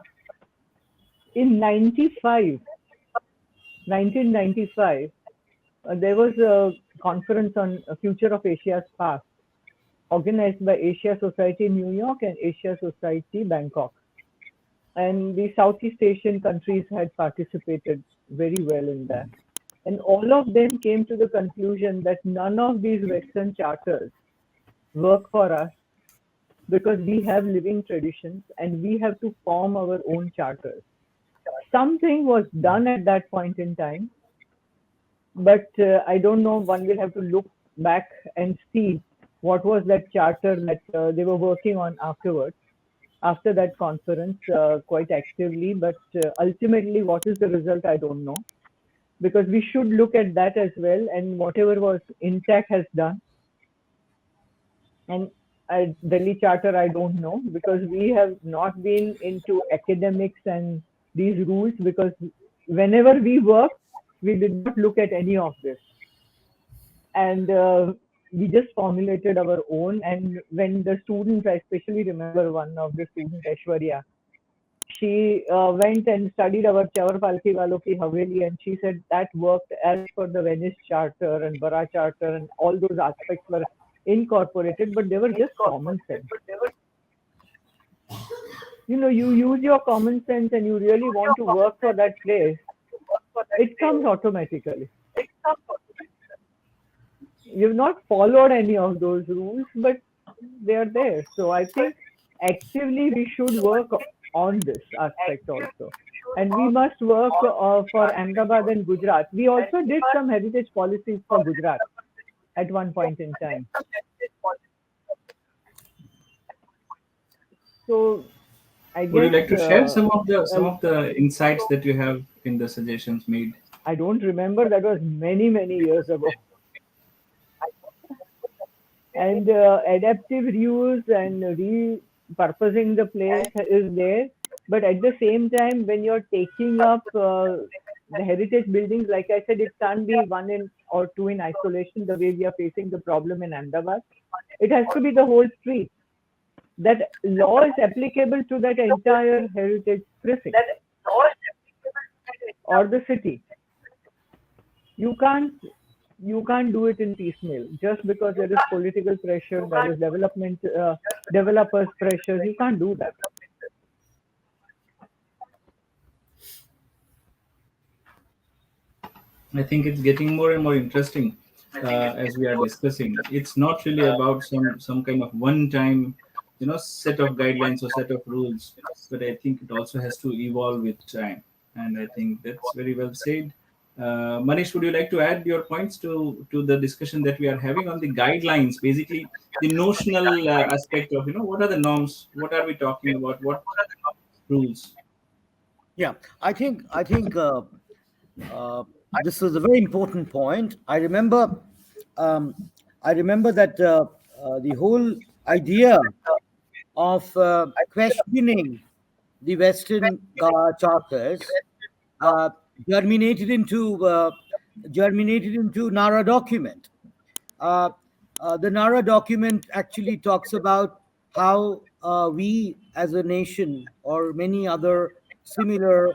in 1995, there was a conference on future of Asia's past, organized by Asia Society New York and Asia Society Bangkok. And the Southeast Asian countries had participated very well in that. And all of them came to the conclusion that none of these Western charters work for us because we have living traditions and we have to form our own charters. Something was done at that point in time, but I don't know. One will have to look back and see what was that charter that they were working on afterwards, after that conference, quite actively. But ultimately, what is the result? I don't know, because we should look at that as well. And whatever was intact has done. And Delhi Charter, I don't know, because we have not been into academics and these rules, because whenever we worked, we did not look at any of this. And we just formulated our own. And when the students, I especially remember one of the students, Aishwarya, She went and studied our Chavar Palki Walo ki Haveli, and she said that worked as per the Venice Charter and Bara Charter, and all those aspects were incorporated, but they were just common sense. You use your common sense and you really want to work for that place, it comes automatically. You've not followed any of those rules, but they're there. So I think actively we should work on this aspect also. And we must work for Ahmedabad and Gujarat. We also did some heritage policies for Gujarat at one point in time. So I guess. Would you like to share some of the insights that you have in the suggestions made? I don't remember. That was many years ago. And adaptive reuse and repurposing the place is there. But at the same time, when you're taking up the heritage buildings, like I said, it can't be one or two in isolation the way we are facing the problem in Ahmedabad. It has to be the whole street. That law is applicable to that entire heritage precinct or the city. You can't do it in piecemeal just because there is political pressure, there is developers pressure. You can't do that. I think it's getting more and more interesting as we are discussing. It's not really about some kind of one-time, set of guidelines or set of rules, but I think it also has to evolve with time. And I think that's very well said. Manish, would you like to add your points to the discussion that we are having on the guidelines, basically the notional aspect of, what are the norms, what are we talking about, what rules? Yeah, I think this was a very important point. I remember that the whole idea of questioning the Western charters germinated into Nara document. The Nara document actually talks about how we as a nation or many other similar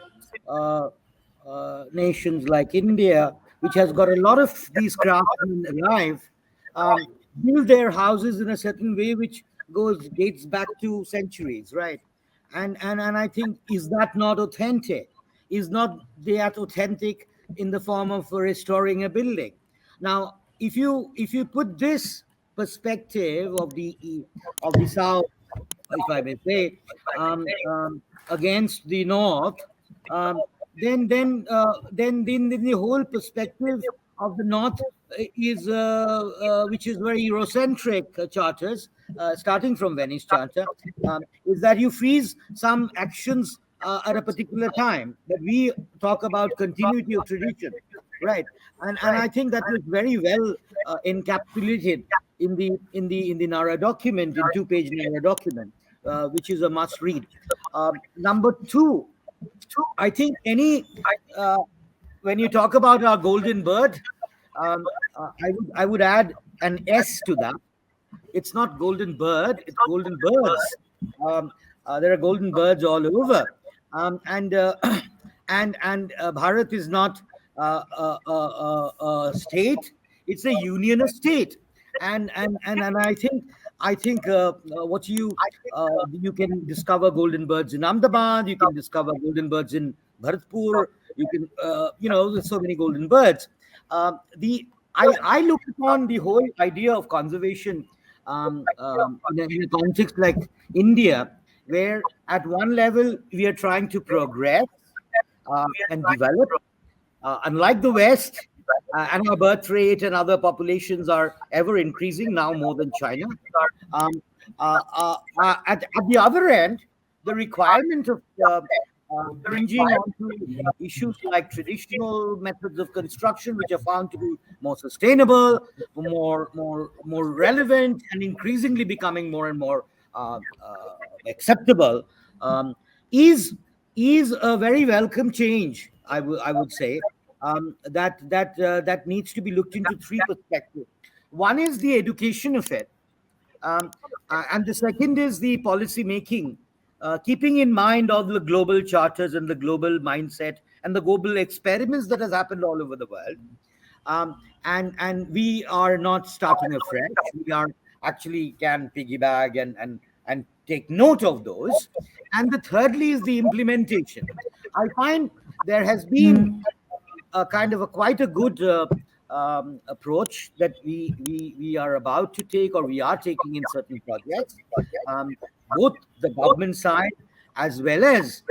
nations like India, which has got a lot of these craftsmen alive, build their houses in a certain way which dates back to centuries, right? And I think, is that not authentic? Is not that authentic in the form of restoring a building? Now, if you put this perspective of the South, if I may say, against the North, then the whole perspective of the North is which is very Eurocentric charters, starting from Venice Charter, is that you freeze some actions at a particular time, but we talk about continuity of tradition, right? And I think that was very well encapsulated in the Nara document, in 2-page Nara document, which is a must read. Number two, I think when you talk about our golden bird, I would add an S to that. It's not golden bird; it's golden birds. There are golden birds all over, and Bharat is not a state; it's a union of state, and I think what you can discover golden birds in Ahmedabad, you can discover golden birds in Bharatpur, you can there's so many golden birds. I look upon the whole idea of conservation in a context like India, where at one level we are trying to progress and develop, unlike the West. And our birth rate and other populations are ever increasing, now more than China. At the other end, the requirement of bringing onto issues like traditional methods of construction, which are found to be more sustainable, more relevant, and increasingly becoming more and more acceptable, is a very welcome change, I would say. That needs to be looked into three perspectives. One is the education of it, and the second is the policy making keeping in mind all the global charters and the global mindset and the global experiments that has happened all over the world. And we are not starting afresh. We are actually can piggyback and take note of those. And the thirdly is the implementation. I find there has been a kind of a quite a good approach that we are about to take, or we are taking in certain projects, um, both the government side as well as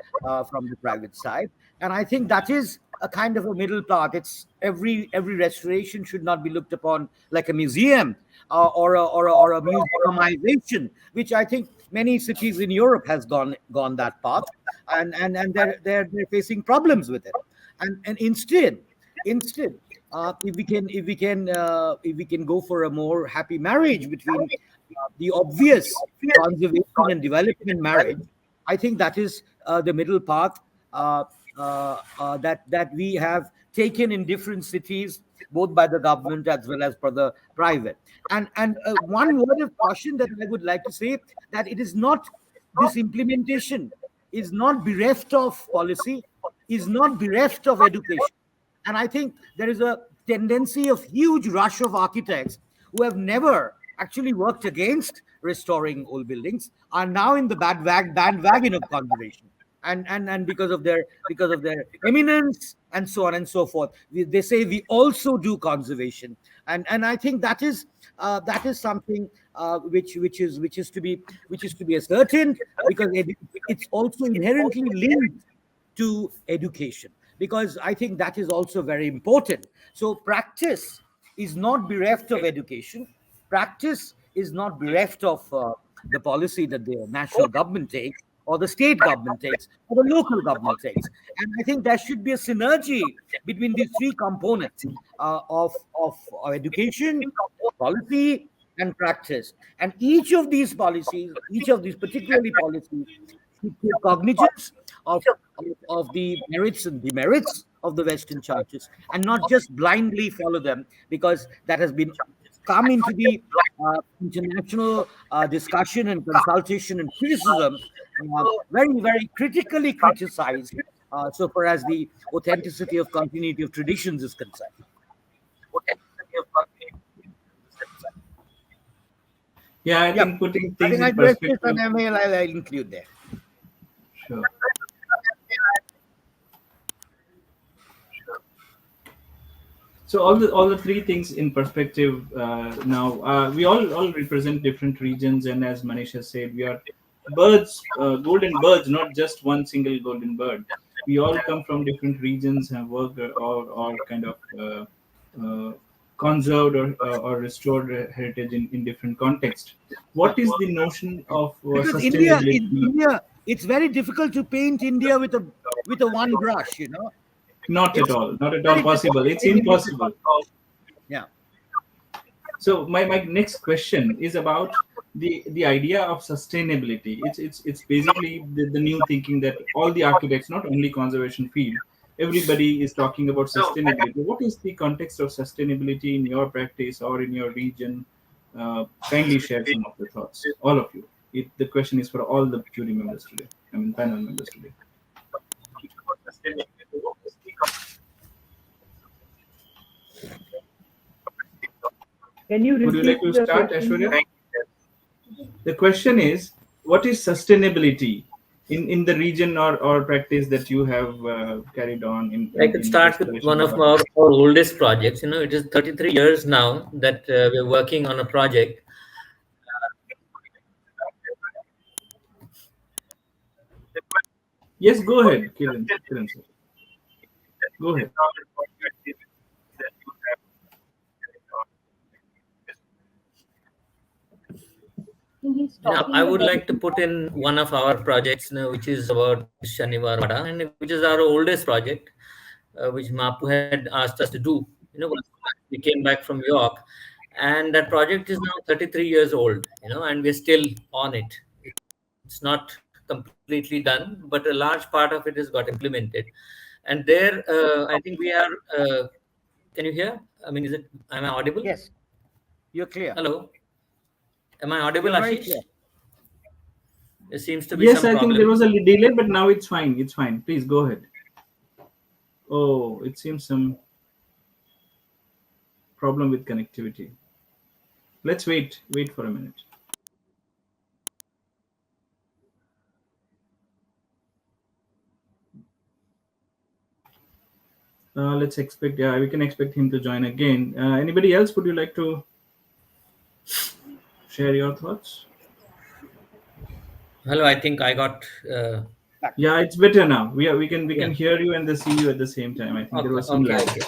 from the private side. And I think that is a kind of a middle path. It's every restoration should not be looked upon like a museum, or a museumization, which I think many cities in Europe has gone that path, and they're facing problems with it. And instead, if we can go for a more happy marriage between the obvious conservation and development marriage, I think that is the middle path uh, that we have taken in different cities, both by the government as well as for the private. And one word of caution that I would like to say, that it is not, this implementation is not bereft of policy, is not bereft of education. And I think there is a tendency of huge rush of architects who have never actually worked against restoring old buildings are now in the bandwagon of conservation. And because of their eminence and so on and so forth, they say we also do conservation. And I think that is something which is to be ascertained, because it's also inherently linked to education, because I think that is also very important. So practice is not bereft of education. Practice is not bereft of the policy that the national government takes, or the state government takes, or the local government takes. And I think there should be a synergy between these three components of education, policy, and practice. And each of these policies, each of these particularly policies, should take cognizance of, of the merits and demerits of the Western churches, and not just blindly follow them, because that has been come into the international discussion and consultation and criticism, very, very critically criticized, so far as the authenticity of continuity of traditions is concerned. Yeah, I Yeah, think putting I things think I in addressed this perspective. on ML, I'll include there. Sure. So all the three things in perspective now. We all represent different regions, and as Manish has said, we are birds, golden birds, not just one single golden bird. We all come from different regions, have worked or kind of uh, conserved or restored heritage in different contexts. What is the notion of Because in sustainability? India, it's very difficult to paint India with a one brush. Not at It's all, not at all very difficult possible. to It's paint India with impossible. one. Yeah. So my next question is about the idea of sustainability. It's basically the new thinking that all the architects, not only conservation field, everybody is talking about sustainability. What is the context of sustainability in your practice or in your region? Kindly share some of the thoughts, all of you. The question is for all the jury members today. I mean panel members today. Can you Would you like repeat to the start, question? Ashwarya? The question is, what is sustainability in the region or practice that you have carried on I could in start with restoration one of of architecture? our oldest projects. It is 33 years now that we're working on a project. Yes, go ahead, Kiran sir. Go ahead. He's I talking would about. like to put in one of our projects, which is about Shaniwar Wada, and which is our oldest project, which Mapu had asked us to do. Once we came back from York, and that project is now 33 years old. And we're still on it. It's not completely done, but a large part of it has got implemented. And there, I think we are. Can you hear? I mean, am I audible? Yes, you're clear. Hello, am I audible, You're very Ashish? clear. There seems to be Yes, some I think there problem. was a delay, but now it's fine. It's fine. Please go ahead. Oh, it seems some problem with connectivity. Let's wait. Wait for a minute. Let's expect. Yeah, we can expect him to join again. Anybody else? Would you like to share your thoughts? Hello, I think I got. Back. Yeah, it's better now. We can Yeah. hear you and see you at the same time. I think there Okay. was some Okay. lag. Okay.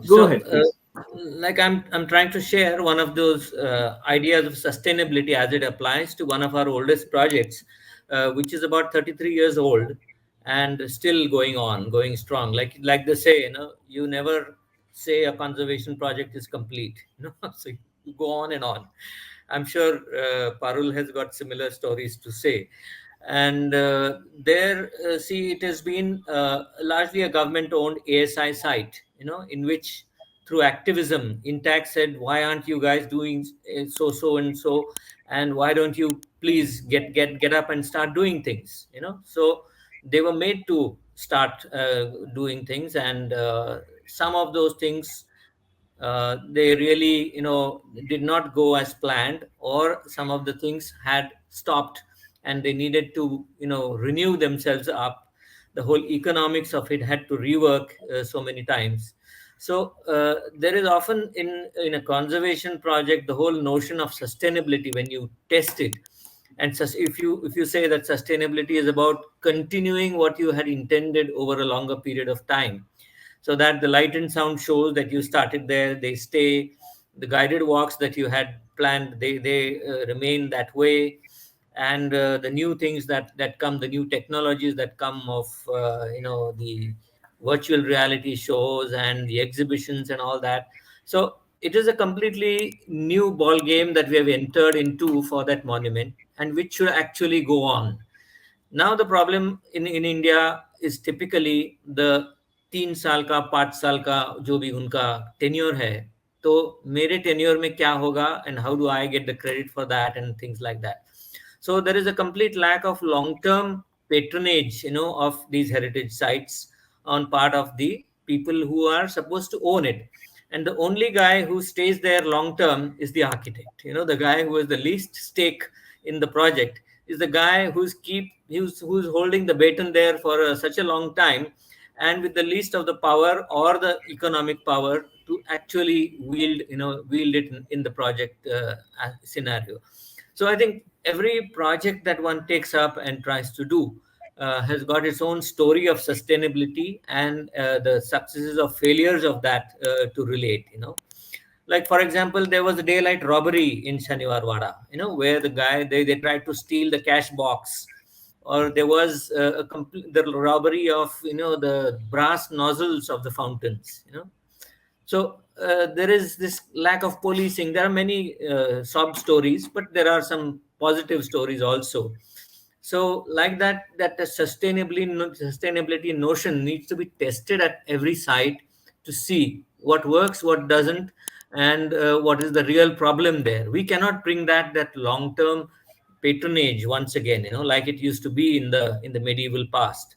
Go So, ahead, please. like I'm trying to share one of those ideas of sustainability as it applies to one of our oldest projects, which is about 33 years old and still going on, going strong. Like they say, you never say a conservation project is complete. So you go on and on. I'm sure Parul has got similar stories to say. And there, see, it has been largely a government-owned ASI site, in which through activism, Intact said, "Why aren't you guys doing so and so, and why don't you please get up and start doing things?" So they were made to start doing things, and some of those things they really did not go as planned, or some of the things had stopped and they needed to renew themselves up. The whole economics of it had to rework so many times. So there is often in a conservation project the whole notion of sustainability when you test it. And if you say that sustainability is about continuing what you had intended over a longer period of time, so that the light and sound shows that you started there, they stay. The guided walks that you had planned, they remain that way. And the new things that come, the new technologies that come of the virtual reality shows and the exhibitions and all that. So it is a completely new ball game that we have entered into for that monument, and which should actually go on. Now the problem in India is typically the 3 साल का 5 साल का जो भी उनका tenure है, तो मेरे tenure में क्या होगा, and how do I get the credit for that and things like that. So there is a complete lack of long-term patronage, of these heritage sites on part of the people who are supposed to own it. And the only guy who stays there long term is the architect. The guy who has the least stake in the project is the guy who's holding the baton there for such a long time, and with the least of the power or the economic power to actually wield it in the project scenario. So I think every project that one takes up and tries to do has got its own story of sustainability and the successes or failures of that to relate. Like for example, there was a daylight robbery in Shaniwarwada, where the guy they tried to steal the cash box. Or there was the robbery of the brass nozzles of the fountains. So there is this lack of policing. There are many sob stories, but there are some positive stories also. So like that the sustainability notion needs to be tested at every site to see what works, what doesn't, and what is the real problem there. We cannot bring that long term patronage once again, like it used to be in the medieval past.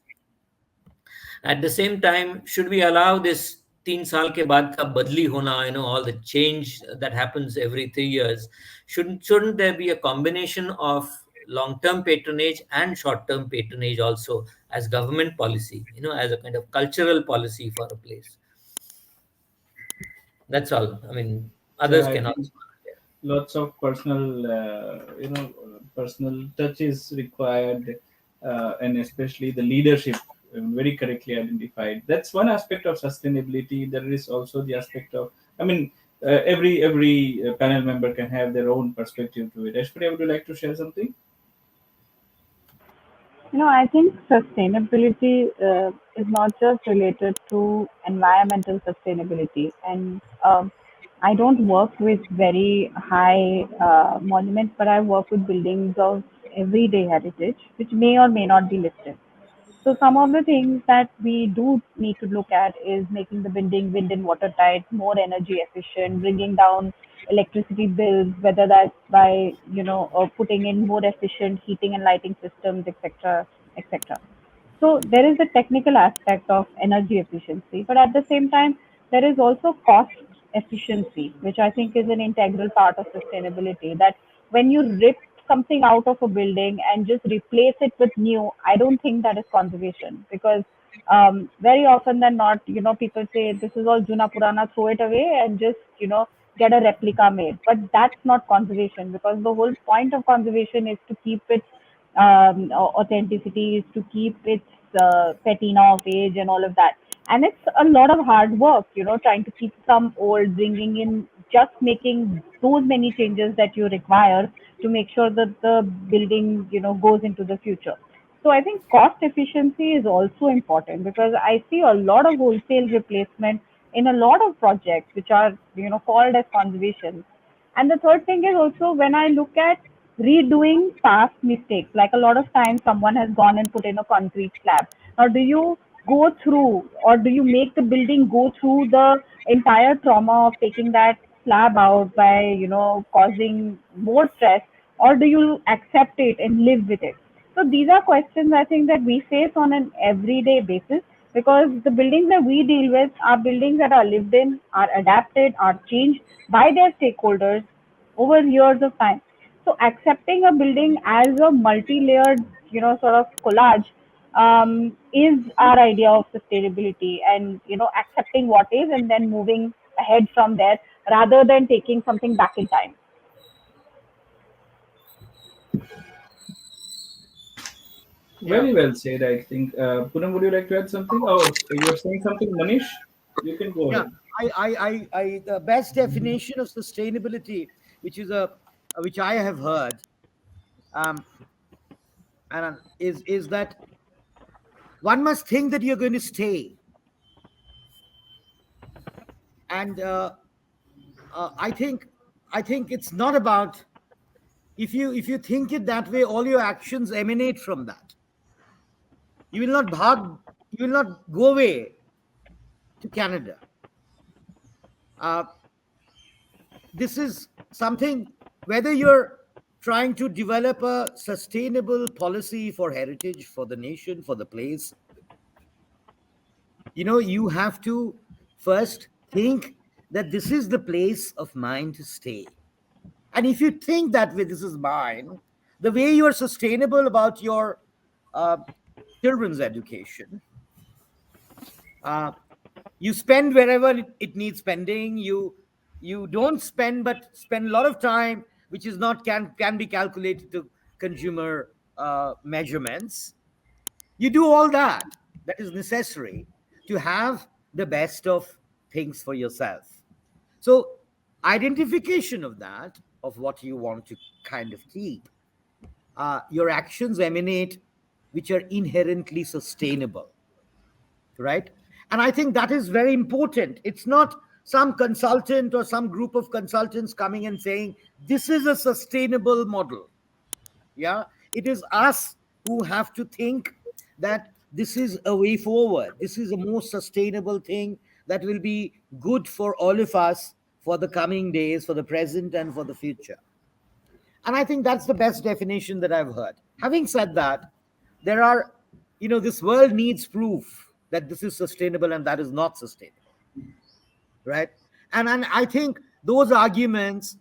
At the same time, should we allow this 3 साल के बाद का बदली होना, all the change that happens every 3 years? Shouldn't there be a combination of long-term patronage and short-term patronage also as government policy, as a kind of cultural policy for a place? That's all. I mean, Yeah, others I can think also. lots of personal touch is required, and especially the leadership, very correctly identified. That's one aspect of sustainability. There is also the aspect of, I mean, every panel member can have their own perspective to it. Ashwari, would you like to share something? I think sustainability is not just related to environmental sustainability. And I don't work with very high monuments, but I work with buildings of everyday heritage, which may or may not be listed. So some of the things that we do need to look at is making the building wind and watertight, more energy efficient, bringing down electricity bills, whether that's by putting in more efficient heating and lighting systems, etc., etc. So there is the technical aspect of energy efficiency, but at the same time, there is also cost efficiency, which I think is an integral part of sustainability. That when you rip something out of a building and just replace it with new, I don't think that is conservation, because very often than not, people say this is all Juna Purana, throw it away and just, get a replica made. But that's not conservation, because the whole point of conservation is to keep its authenticity, is to keep its patina of age and all of that. And it's a lot of hard work, trying to keep some old, bringing in, just making those many changes that you require to make sure that the building, goes into the future. So I think cost efficiency is also important, because I see a lot of wholesale replacement in a lot of projects which are, called as conservation. And the third thing is also, when I look at redoing past mistakes, like a lot of times someone has gone and put in a concrete slab. Now, do you go through, or do you make the building go through the entire trauma of taking that slab out by, causing more stress, or do you accept it and live with it? So these are questions I think that we face on an everyday basis, because the buildings that we deal with are buildings that are lived in, are adapted, are changed by their stakeholders over years of time. So accepting a building as a multi-layered, sort of collage, is our idea of sustainability, and accepting what is and then moving ahead from there, rather than taking something back in time. Yeah. Very well said, I think. Poonam, would you like to add something? Oh, you're saying something, Manish? You can go Yeah, ahead. the best definition of sustainability, which I have heard, um, and is that one must think that you're going to stay, and I think it's not about, if you think it that way, all your actions emanate from that. You will not bhag, you will not go away to Canada. Uh, this is something, whether you're trying to develop a sustainable policy for heritage, for the nation, for the place, you have to first think that this is the place of mine to stay. And if you think that way, this is mine, the way you are sustainable about your uh, children's education, uh, you spend wherever it needs spending. You don't spend, but spend a lot of time which is not can be calculated to consumer measurements. You do all that is necessary to have the best of things for yourself. So identification of that, of what you want to kind of keep, your actions emanate, which are inherently sustainable, right? And I think that is very important. It's not some consultant or some group of consultants coming and saying this is a sustainable model. Yeah, it is us who have to think that this is a way forward, this is a more sustainable thing that will be good for all of us, for the coming days, for the present and for the future. And I think that's the best definition that I've heard. Having said that, there are, this world needs proof that this is sustainable and that is not sustainable, right? And I think those arguments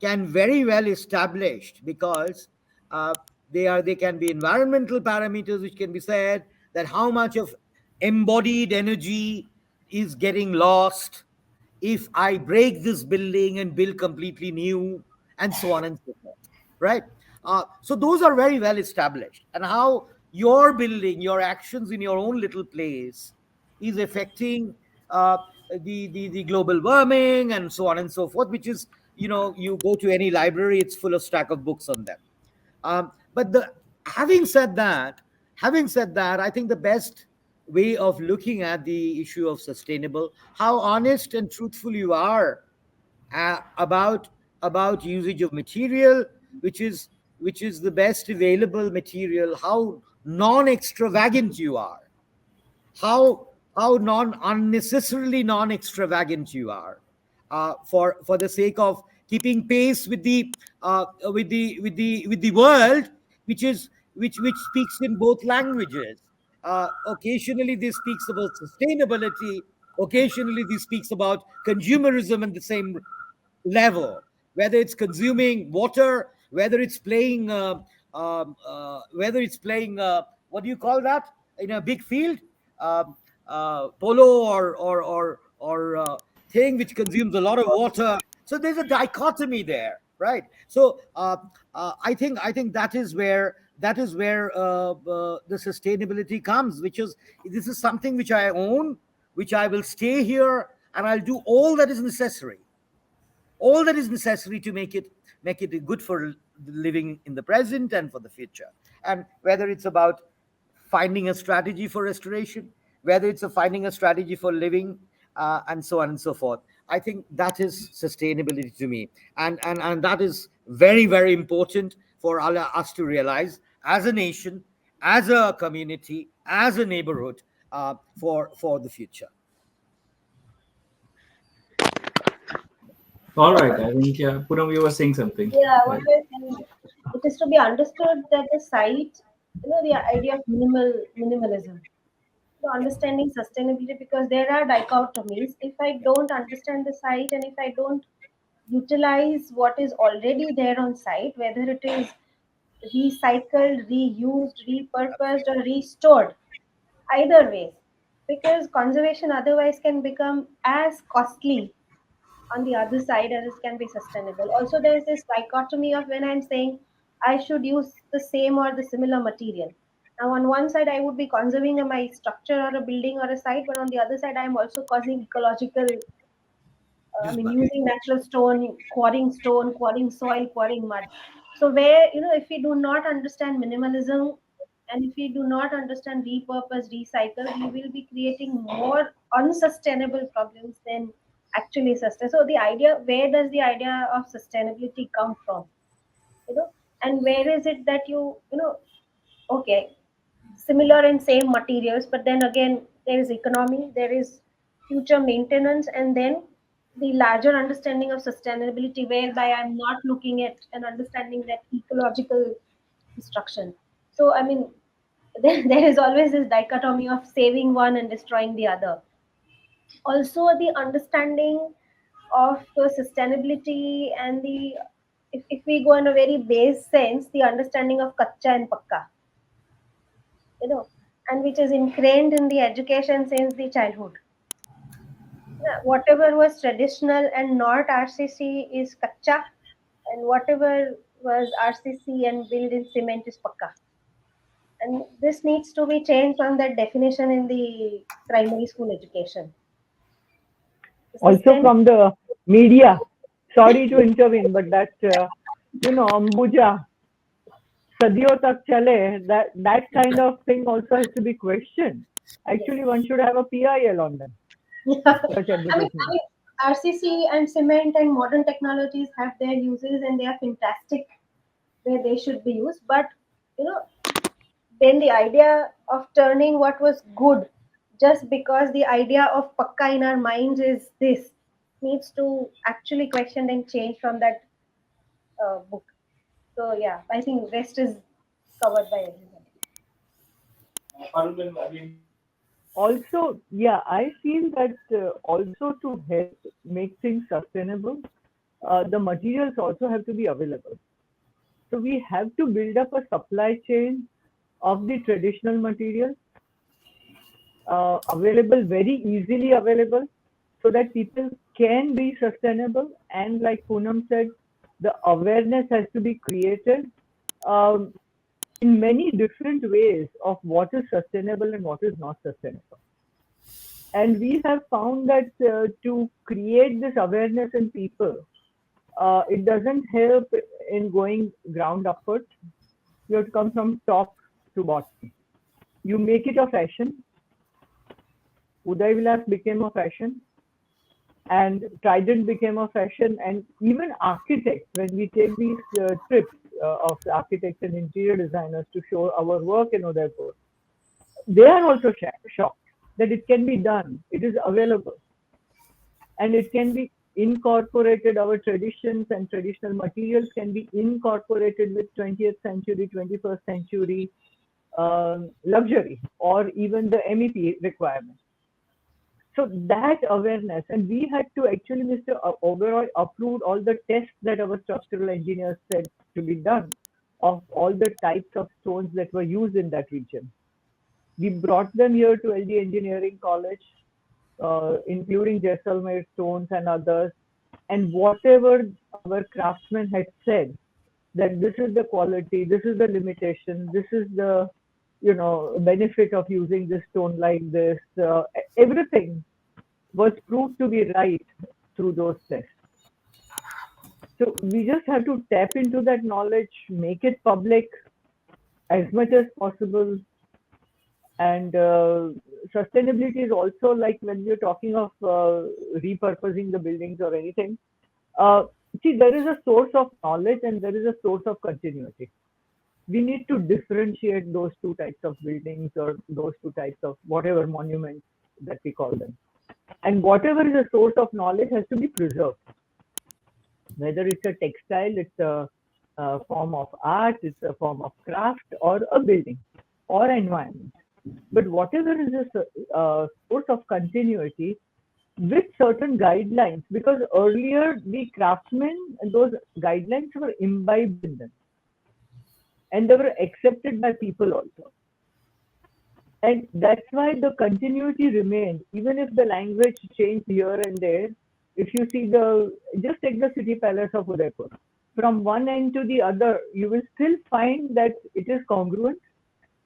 can very well established, because uh, they can be environmental parameters, which can be said that how much of embodied energy is getting lost if I break this building and build completely new, and so on and so forth, right? So those are very well established, and how your building, your actions in your own little place is affecting uh, the global warming and so on and so forth, which is, you go to any library, it's full of stack of books on them. But having said that, I think the best way of looking at the issue of sustainable, how honest and truthful you are about usage of material, which is the best available material, how non-extravagant you are, how non unnecessarily non-extravagant you are, for the sake of keeping pace with the world, which speaks in both languages. Occasionally, this speaks about sustainability. Occasionally, this speaks about consumerism in the same level, whether it's consuming water, whether it's playing what do you call that in a big field, um, polo or thing which consumes a lot of water. So there's a dichotomy there, right? So I think that is where the sustainability comes, which is, this is something which I own, which I will stay here, and I'll do all that is necessary to make it good for living in the present and for the future. And whether it's about finding a strategy for restoration, whether it's finding a strategy for living, and so on and so forth, I think that is sustainability to me. And that is very, very important for us to realize, as a nation, as a community, as a neighborhood, for the future. All right. I think Poonam, you were saying something. Yeah, what Right. we're saying, it is to be understood that the site, the idea of minimalism, the understanding sustainability, because there are dichotomies. If I don't understand the site and if I don't utilize what is already there on site, whether it is recycled, reused, repurposed, or restored, either way, because conservation otherwise can become as costly on the other side as it can be sustainable. Also, there is this dichotomy of when I'm saying I should use the same or the similar material. Now, on one side, I would be conserving my structure or a building or a site, but on the other side, I'm also causing ecological, using natural stone, quarrying soil, quarrying mud. So where, if we do not understand minimalism and if we do not understand repurpose, recycle, we will be creating more unsustainable problems than actually sustain. So the idea, where does the idea of sustainability come from? You know, and where is it that okay, similar and same materials, but then again there is economy, there is future maintenance, and then the larger understanding of sustainability, whereby I'm not looking at and understanding that ecological destruction. So there is always this dichotomy of saving one and destroying the other. Also, the understanding of sustainability and if we go in a very base sense, the understanding of kacha and pakka, you know, and which is ingrained in the education since the childhood. Yeah, whatever was traditional and not RCC is kacha, and whatever was RCC and built in cement is pakka. And this needs to be changed on that definition in the primary school education. Also Sustain. from the media. Sorry to intervene, but that Ambuja, Sadiyo tak chale, that kind of thing also has to be questioned. Actually, one should have a PIL on them. Yeah. Such I mean, advertisement. RCC and cement and modern technologies have their uses and they are fantastic where they should be used. But you know, then the idea of turning what was good just because the idea of pakka in our minds is this needs to actually question and change from that book. So yeah, I think rest is covered by everyone. Arun, I mean, Also, yeah, I feel that also to help make things sustainable, the materials also have to be available. So we have to build up a supply chain of the traditional materials available, very easily available, so that people can be sustainable. And like Poonam said, the awareness has to be created um, in many different ways of what is sustainable and what is not sustainable. And we have found that to create this awareness in people, it doesn't help in going ground upwards. You have to come from top to bottom. You make it a fashion. Uday Vilas became a fashion, and Trident became a fashion, and even architects, when we take these trips of the architects and interior designers to show our work in Udaipur, they are also shocked that it can be done. It is available, and it can be incorporated, our traditions and traditional materials can be incorporated with 20th century, 21st century luxury, or even the MEP requirements. So that awareness, and we had to actually, Mr. Overall approved all the tests that our structural engineers said to be done of all the types of stones that were used in that region. We brought them here to LD Engineering College, including Jaisalmer stones and others. And whatever our craftsmen had said, that this is the quality, this is the limitation, this is the benefit of using this stone like this, everything was proved to be right through those tests. So we just have to tap into that knowledge, make it public as much as possible. And sustainability is also like when we're talking of repurposing the buildings or anything. See, there is a source of knowledge and there is a source of continuity. We need to differentiate those two types of buildings or those two types of whatever monuments that we call them. And whatever is a source of knowledge has to be preserved. Whether it's a textile, it's a form of art, it's a form of craft, or a building or environment. But whatever is a source of continuity with certain guidelines, because earlier the craftsmen, those guidelines were imbibed in them and they were accepted by people also. And that's why the continuity remained, even if the language changed here and there. If you see just take the city palace of Udaipur. From one end to the other, you will still find that it is congruent,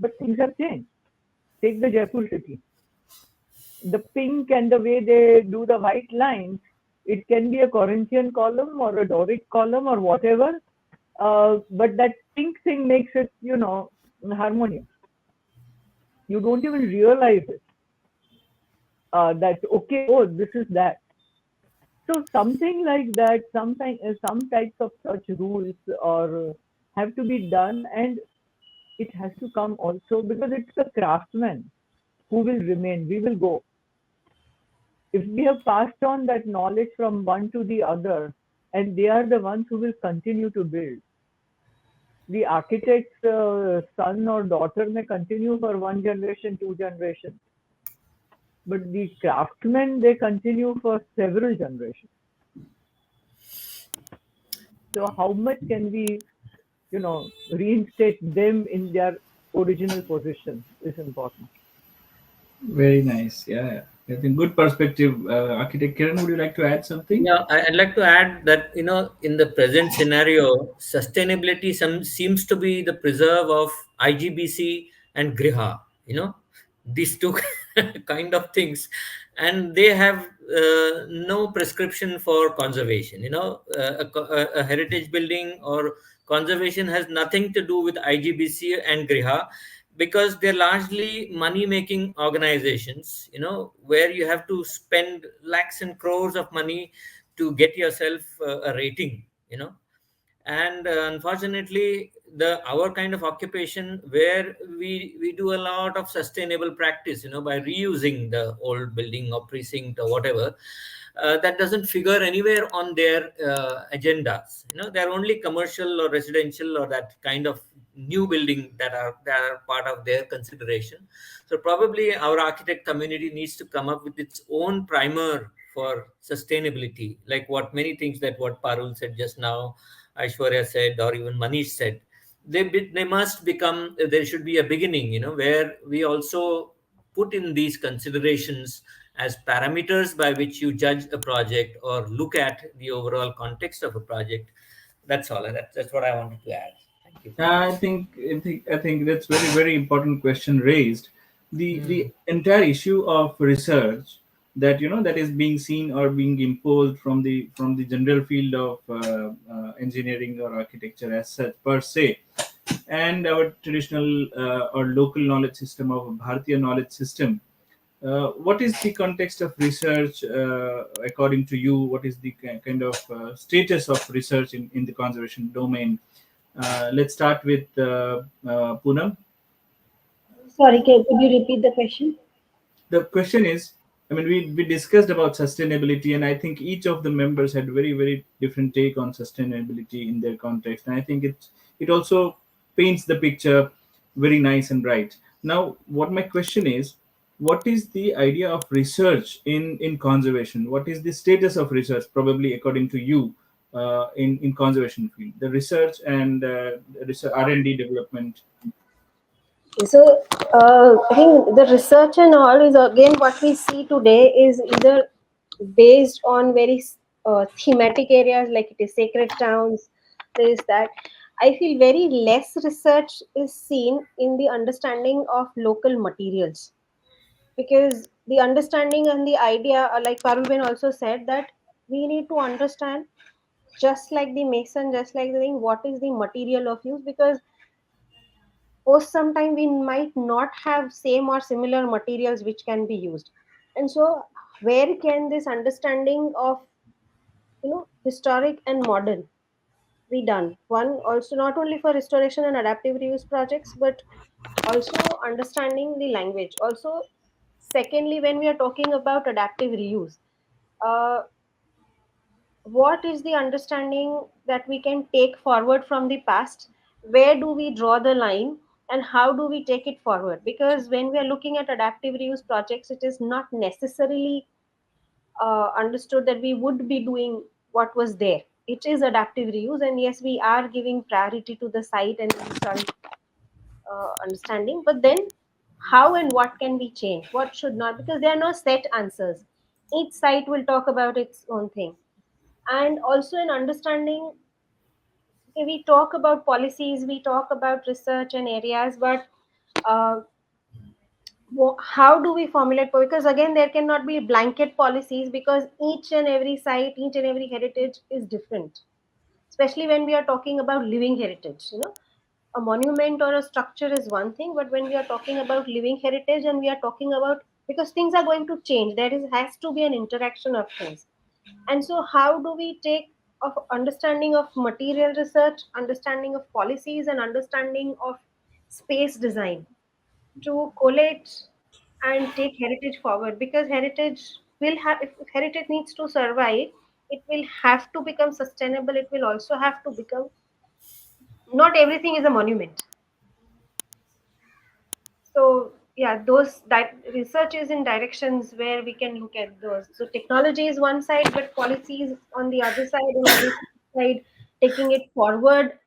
but things have changed. Take the Jaipur city. The pink and the way they do the white lines, it can be a Corinthian column or a Doric column or whatever, but that pink thing makes it, harmonious. You don't even realize it. That, okay, oh, this is that. So something like that, some types of such rules or have to be done, and it has to come also because it's the craftsmen who will remain. We will go. If we have passed on that knowledge from one to the other, and they are the ones who will continue to build. The architect's son or daughter may continue for one generation, two generations. But the craftsmen, they continue for several generations. So how much can we, reinstate them in their original position is important. Very nice. Yeah. I think good perspective. Architect Kiran, would you like to add something? Yeah, I'd like to add that, in the present scenario, sustainability seems to be the preserve of IGBC and Griha, these two kind of things. And they have no prescription for conservation. A heritage building or conservation has nothing to do with IGBC and Griha, because they're largely money making organizations, where you have to spend lakhs and crores of money to get yourself a rating. And unfortunately, our kind of occupation, where we do a lot of sustainable practice, by reusing the old building or precinct or whatever, that doesn't figure anywhere on their agendas. They're only commercial or residential or that kind of new building that are part of their consideration. So probably our architect community needs to come up with its own primer for sustainability, like what many things that what Parul said just now, Aishwarya said, or even Manish said. They must become, there should be a beginning, where we also put in these considerations as parameters by which you judge a project or look at the overall context of a project. That's all. That's what I wanted to add. Thank you. I think that's very important question raised. The entire issue of research that that is being seen or being imposed from the general field of engineering or architecture as such per se, and our traditional or local knowledge system of Bharatiya knowledge system. What is the context of research according to you? What is the kind of status of research in the conservation domain? Let's start with Poonam. Sorry, could you repeat the question? The question is, I mean, we discussed about sustainability, and I think each of the members had very, very different take on sustainability in their context. And I think it also paints the picture very nice and bright. Now, what my question is, what is the idea of research in conservation? What is the status of research, probably according to you, in conservation field, the research and research R&D development? So I think the research and all is again what we see today is either based on very thematic areas like it is sacred towns, this that. I feel very less research is seen in the understanding of local materials, because the understanding and the idea, like Parulben also said, that we need to understand, just like the mason, just like the thing, what is the material of use, because post some time we might not have same or similar materials which can be used. And so where can this understanding of historic and modern be done? One, also not only for restoration and adaptive reuse projects, but also understanding the language also. Secondly, when we are talking about adaptive reuse, uh, what is the understanding that we can take forward from the past? Where do we draw the line, and how do we take it forward? Because when we are looking at adaptive reuse projects, it is not necessarily understood that we would be doing what was there. It is adaptive reuse, and yes, we are giving priority to the site and the historic understanding. But then, how and what can be changed? What should not? Because there are no set answers. Each site will talk about its own thing. And also in understanding, okay, we talk about policies, we talk about research and areas, but uh, how do we formulate? Because again, there cannot be blanket policies, because each and every site, each and every heritage is different, especially when we are talking about living heritage. A monument or a structure is one thing, but when we are talking about living heritage, and we are talking about, because things are going to change, there is has to be an interaction of things. And so how do we take of understanding of material research, understanding of policies, and understanding of space design to collate and take heritage forward? Because heritage will have, if heritage needs to survive, it will have to become sustainable. It will also have to become, not everything is a monument. So yeah, those that research is in directions where we can look at those. So technology is one side, but policies on the other side, and on this side, taking it forward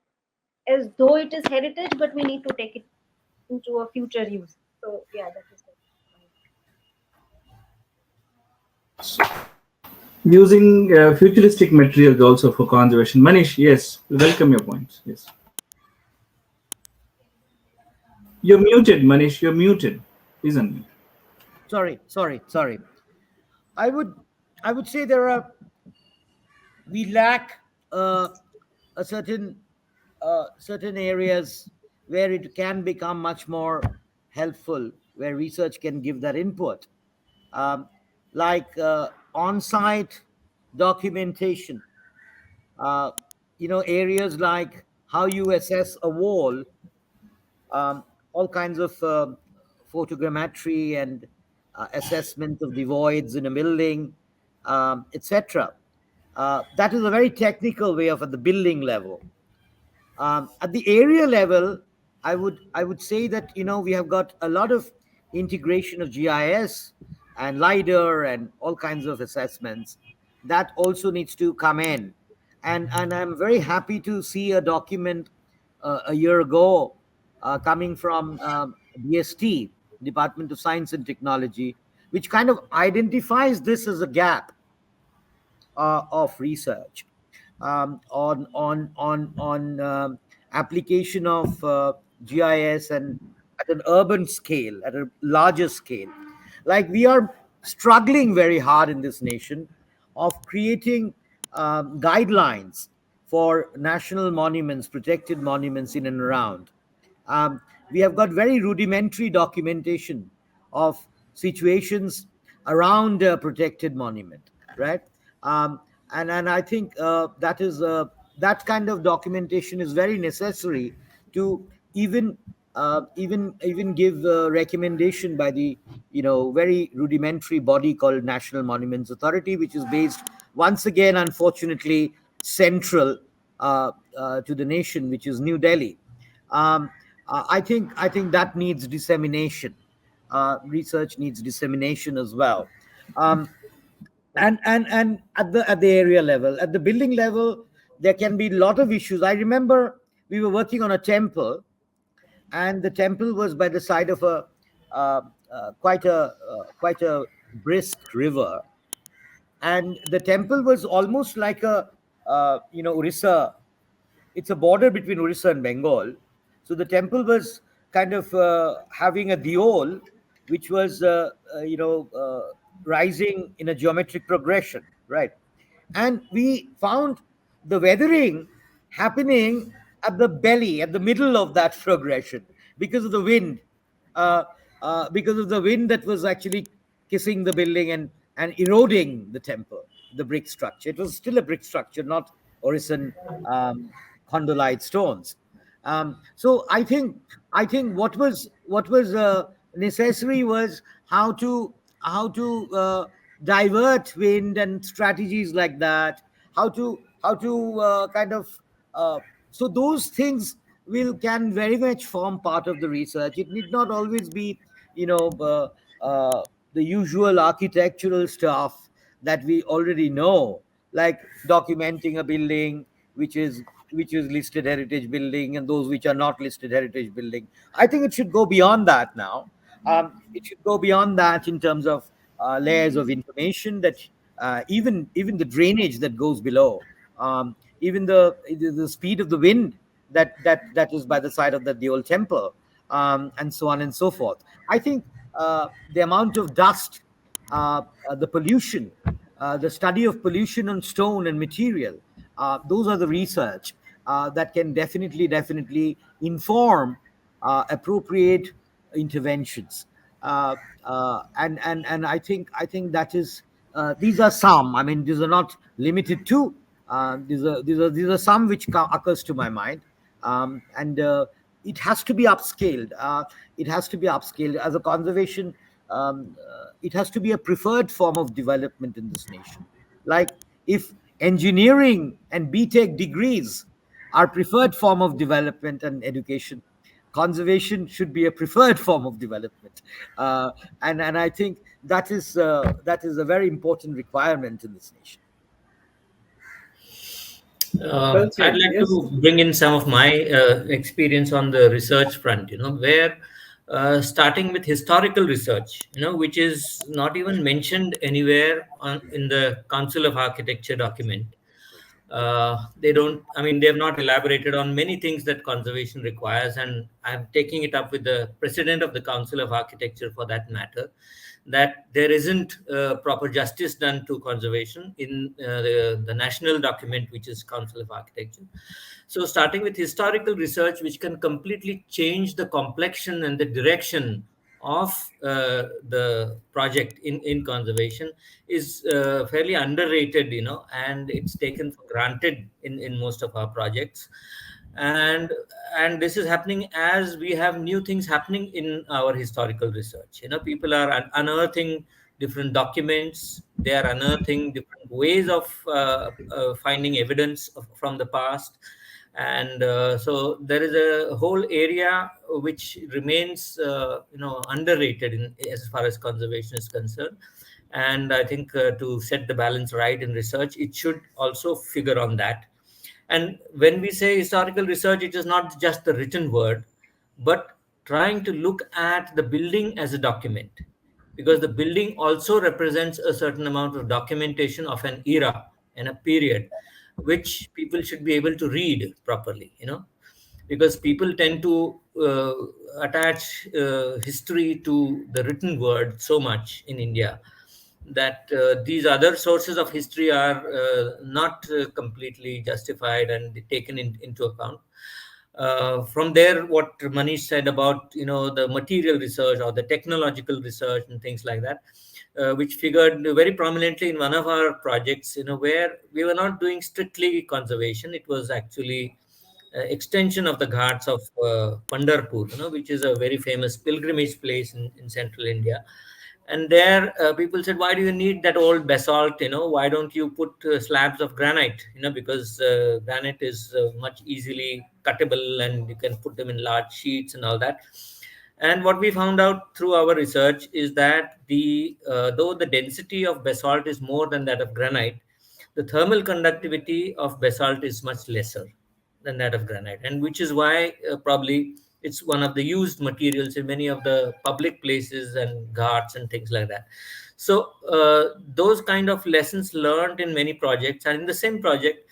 as though it is heritage, but we need to take it into a future use. So yeah, that is it. Using futuristic materials also for conservation. Manish, yes, welcome your points. Yes, you're muted, Manish. You're muted. Please unmute. Sorry. I would I would say there are we lack a certain areas where it can become much more helpful, where research can give that input, um, like on-site documentation. Uh, areas like how you assess a wall, all kinds of photogrammetry and assessment of the voids in a building, etc. That is a very technical way of at the building level. At the area level, I would say that we have got a lot of integration of GIS and LiDAR and all kinds of assessments that also needs to come in, and I'm very happy to see a document a year ago coming from DST, Department of Science and Technology, which kind of identifies this as a gap of research on application of GIS and at an urban scale, at a larger scale. Like we are struggling very hard in this nation of creating guidelines for national monuments, protected monuments in and around. Um, we have got very rudimentary documentation of situations around a protected monument, right? Um, and I think that kind of documentation is very necessary to even even give a recommendation by the very rudimentary body called National Monuments Authority, which is based once again, unfortunately, central to the nation, which is New Delhi. Um, I think that needs dissemination. Research needs dissemination as well. Um, and at the area level, at the building level, there can be a lot of issues. I remember we were working on a temple, and the temple was by the side of a uh, quite a brisk river, and the temple was almost like a Orissa. It's a border between Orissa and Bengal. So the temple was kind of having a diol, which was rising in a geometric progression, right? And we found the weathering happening at the belly, at the middle of that progression, because of the wind, uh, because of the wind that was actually kissing the building and eroding the temple, the brick structure. It was still a brick structure, not Orison um, condylite stones. So I think what was necessary was how to divert wind and strategies like that. How to kind of uh, so those things will can very much form part of the research. It need not always be you know uh, the usual architectural stuff that we already know, like documenting a building which is listed heritage building and those which are not listed heritage building. I think it should go beyond that now. It should go beyond that in terms of layers of information that even the drainage that goes below, even the speed of the wind that is by the side of the old temple, and so on and so forth. I think the amount of dust, the pollution, the study of pollution on stone and material, those are the research that can definitely inform appropriate interventions. Uh, and I think that is these are some. I mean, these are not limited to. These are some which occurs to my mind, and it has to be upscaled. It has to be upscaled as a conservation. It has to be a preferred form of development in this nation. Like if engineering and BTech degrees are preferred form of development and education, conservation should be a preferred form of development. And I think that is a very important requirement in this nation. Well I'd said. like Yes. to bring in some of my experience on the research front, where starting with historical research, which is not even mentioned anywhere in the Council of Architecture document. They don't, I mean, they have not elaborated on many things that conservation requires. And I'm taking it up with the president of the Council of Architecture for that matter, that there isn't proper justice done to conservation in the national document, which is Council of Architecture. So, starting with historical research, which can completely change the complexion and the direction of the project in conservation, is fairly underrated, and it's taken for granted in most of our projects. And and this is happening as we have new things happening in our historical research. People are unearthing different documents. They are unearthing different ways of finding evidence from the past. And so there is a whole area which remains underrated as far as conservation is concerned. And I think to set the balance right in research, it should also figure on that. And when we say historical research, it is not just the written word, but trying to look at the building as a document, because the building also represents a certain amount of documentation of an era and a period, which people should be able to read properly, because people tend to attach history to the written word so much in India, that these other sources of history are not completely justified and taken into account. From there, what Manish said about the material research or the technological research and things like that, which figured very prominently in one of our projects, where we were not doing strictly conservation. It was actually extension of the ghats of Pandharpur, which is a very famous pilgrimage place in central India. And there, people said, why do you need that old basalt? Why don't you put slabs of granite? Because granite is much easily cuttable, and you can put them in large sheets and all that. And what we found out through our research is that though the density of basalt is more than that of granite, the thermal conductivity of basalt is much lesser than that of granite, and which is why probably it's one of the used materials in many of the public places and ghats and things like that. So those kind of lessons learned in many projects, and in the same project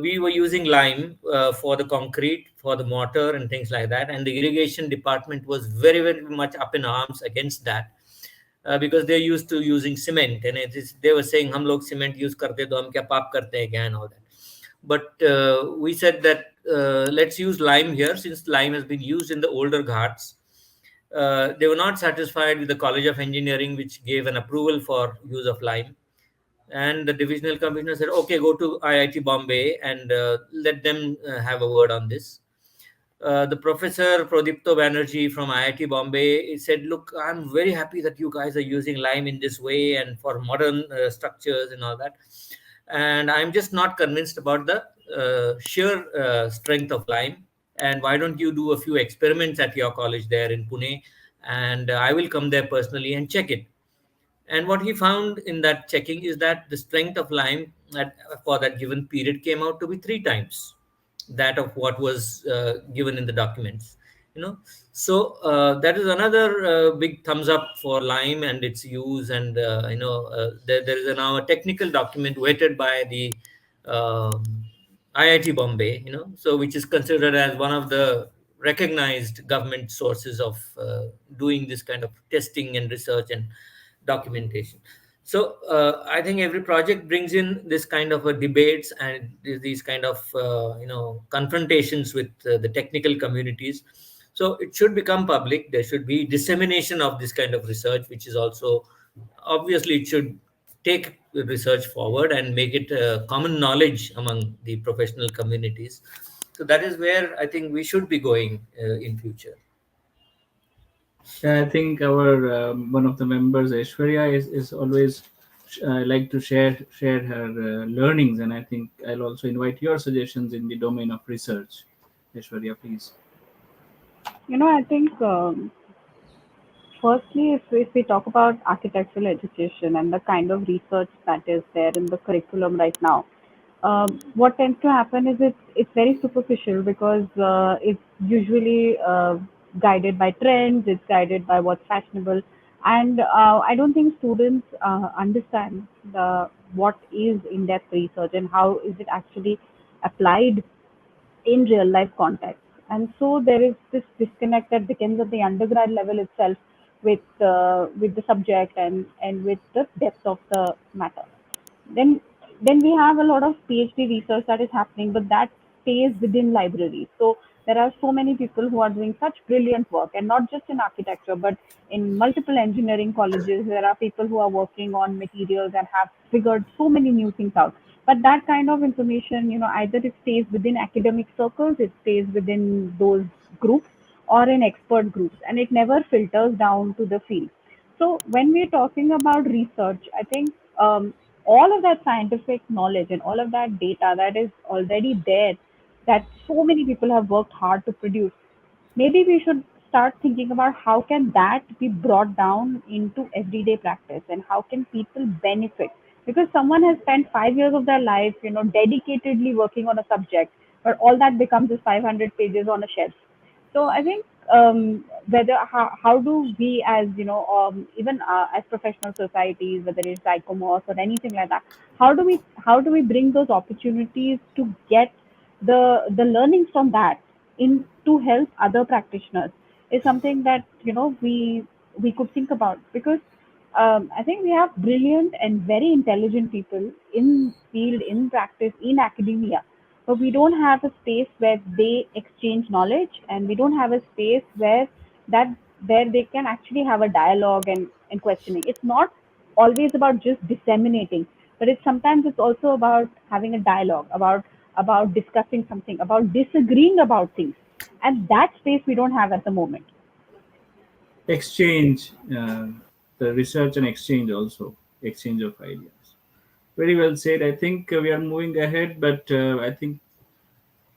we were using lime for the concrete, for the mortar and things like that, and the irrigation department was very, very much up in arms against that, because they're used to using cement, and they were saying hum log cement use karte to hum kya paap karte hain kya, and all that. But we said that let's use lime here, since lime has been used in the older ghats. They were not satisfied with the College of Engineering, which gave an approval for use of lime. And the divisional commissioner said, okay, go to IIT Bombay and let them have a word on this. The professor Prodipto Banerjee from IIT Bombay, he said, look, I'm very happy that you guys are using lime in this way and for modern structures and all that. And I'm just not convinced about the sheer strength of lime. And why don't you do a few experiments at your college there in Pune? And I will come there personally and check it. And what he found in that checking is that the strength of lime for that given period came out to be 3 times that of what was given in the documents. So that is another big thumbs up for lime and its use. And there is now a technical document weighted by the IIT Bombay, so which is considered as one of the recognized government sources of doing this kind of testing and research and documentation. So I think every project brings in this kind of a debates and these kind of confrontations with the technical communities. So it should become public. There should be dissemination of this kind of research, which is also obviously it should take the research forward and make it common knowledge among the professional communities. So that is where I think we should be going in future. Yeah, I think our one of the members, Aishwarya, is always like to share her learnings, and I think I'll also invite your suggestions in the domain of research. Aishwarya, please. I think firstly, if we talk about architectural education and the kind of research that is there in the curriculum right now, what tends to happen is it's very superficial because it's usually guided by trends, it's guided by what's fashionable, and I don't think students understand what is in-depth research and how is it actually applied in real life context. And so there is this disconnect that begins at the undergrad level itself with the subject and with the depth of the matter. Then then we have a lot of PhD research that is happening, but that stays within libraries. So there are so many people who are doing such brilliant work, and not just in architecture, but in multiple engineering colleges. There are people who are working on materials and have figured so many new things out. But that kind of information, either it stays within academic circles, it stays within those groups, or in expert groups, and it never filters down to the field. So when we're talking about research, I think all of that scientific knowledge and all of that data that is already there, that so many people have worked hard to produce, maybe we should start thinking about how can that be brought down into everyday practice and how can people benefit, because someone has spent 5 years of their life dedicatedly working on a subject, but all that becomes is 500 pages on a shelf. So I think whether how do we as even as professional societies, whether it's ICOMOS or anything like that, how do we bring those opportunities to get the learnings from that in to help other practitioners is something that we could think about, because I think we have brilliant and very intelligent people in field, in practice, in academia, but we don't have a space where they exchange knowledge, and we don't have a space that where they can actually have a dialogue and questioning. It's not always about just disseminating, but it's sometimes it's also about having a dialogue about about discussing something, about disagreeing about things. And that space we don't have at the moment. Exchange, the research and exchange also, exchange of ideas. Very well said. I think we are moving ahead, but I think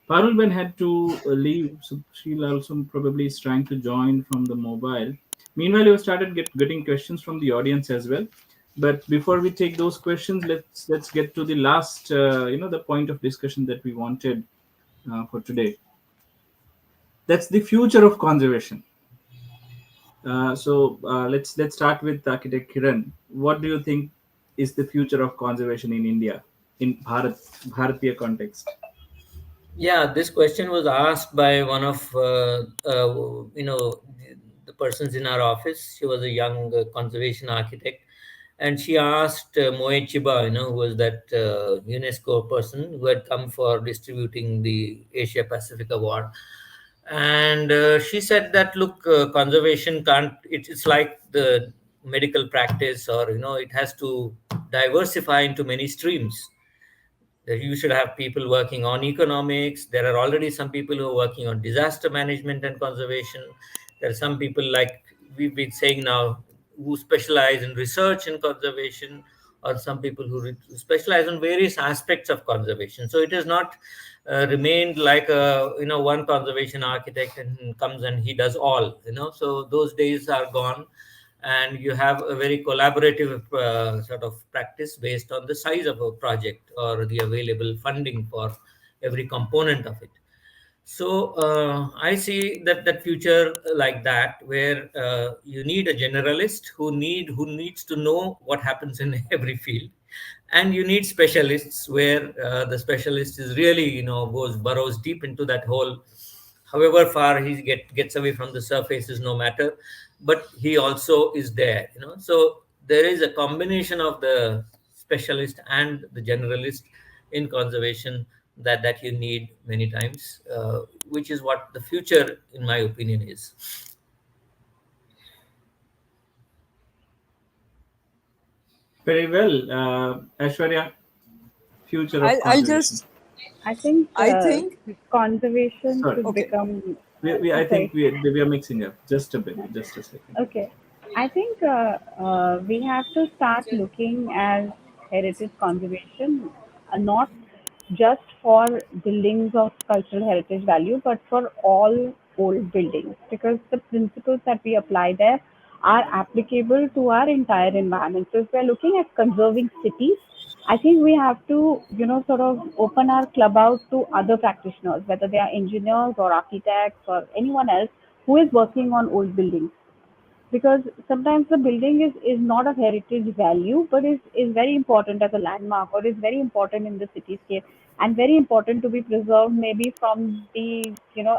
Parulben had to leave, so she also probably is trying to join from the mobile. Meanwhile, we started getting questions from the audience as well. But before we take those questions, let's get to the last, the point of discussion that we wanted for today. That's the future of conservation. Let's start with architect Kiran. What do you think is the future of conservation in India, in Bharatiya context? Yeah, this question was asked by one of the persons in our office. She was a young conservation architect, and she asked Moe Chiba, who was that UNESCO person who had come for distributing the Asia Pacific Award, and she said that look, conservation can't. It's like the medical practice, or it has to diversify into many streams. That you should have people working on economics. There are already some people who are working on disaster management and conservation. There are some people, like we've been saying now, who specialize in research and conservation, or some people who specialize on various aspects of conservation. So it has not remained like a one conservation architect and comes and he does all. So those days are gone, and you have a very collaborative sort of practice based on the size of a project or the available funding for every component of it. So I see that future like that, where you need a generalist who needs to know what happens in every field, and you need specialists where the specialist is really goes burrows deep into that hole. However far he gets away from the surface is no matter, but he also is there. So there is a combination of the specialist and the generalist in conservation that you need many times, which is what the future, in my opinion, is. Very well, Aishwarya. Future of I'll conservation. just, I think I think, conservation Sorry, should okay. become. I think Sorry. we are mixing up. Just a bit, just a second. Okay. I think we have to start looking at heritage conservation, not just for buildings of cultural heritage value, but for all old buildings, because the principles that we apply there are applicable to our entire environment. So if we're looking at conserving cities, I think we have to, sort of open our club out to other practitioners, whether they are engineers or architects or anyone else who is working on old buildings, because sometimes the building is not of heritage value, but is very important as a landmark, or is very important in the cityscape, and very important to be preserved, maybe from the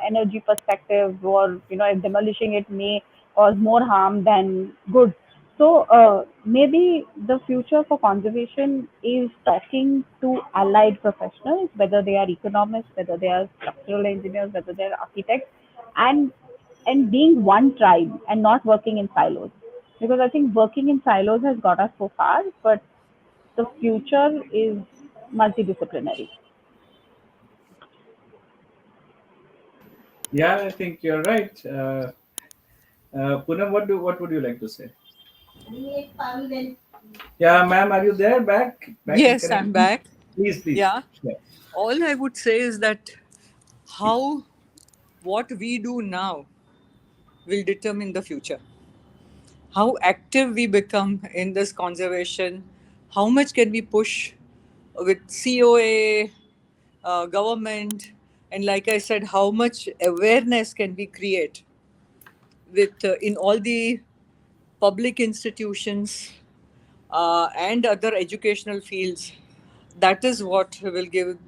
energy perspective, or if demolishing it may cause more harm than good. So maybe the future for conservation is talking to allied professionals, whether they are economists, whether they are structural engineers, whether they are architects, and being one tribe and not working in silos. Because I think working in silos has got us so far, but the future is multidisciplinary. Yeah, I think you're right. Poonam, what would you like to say? Yeah, ma'am, are you there? Back in Yes, I'm connection? back. Please. Yeah. Yeah. All I would say is that how what we do now will determine the future. How active we become in this conservation, how much can we push with COA, government, and like I said, how much awareness can we create with in all the public institutions and other educational fields. That is what will give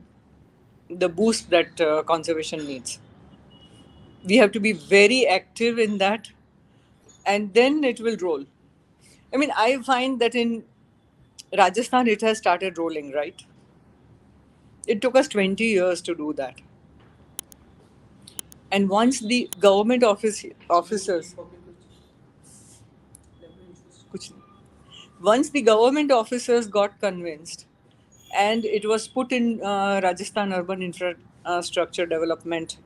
the boost that conservation needs. We have to be very active in that, and then it will roll. I mean, I find that in Rajasthan it has started rolling, right? It took us 20 years to do that. And once the government officers, once the government officers got convinced and it was put in Rajasthan Urban Infrastructure Development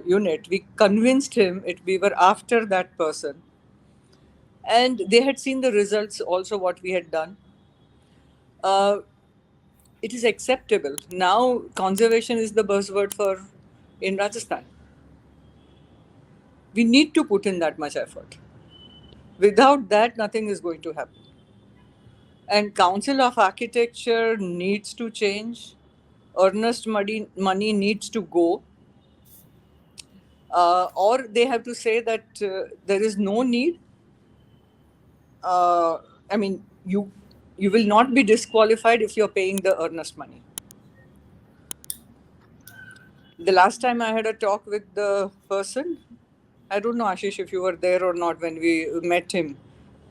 Unit. We convinced him it. We were after that person, and they had seen the results also what we had done. Uh, it is acceptable now. Conservation is the buzzword for in Rajasthan. We need to put in that much effort. Without that, nothing is going to happen. And Council of Architecture needs to change. Earnest money needs to go, or they have to say that there is no need. Uh, I mean, you will not be disqualified if you're paying the earnest money. The last time I had a talk with the person, I don't know, Ashish, if you were there or not when we met him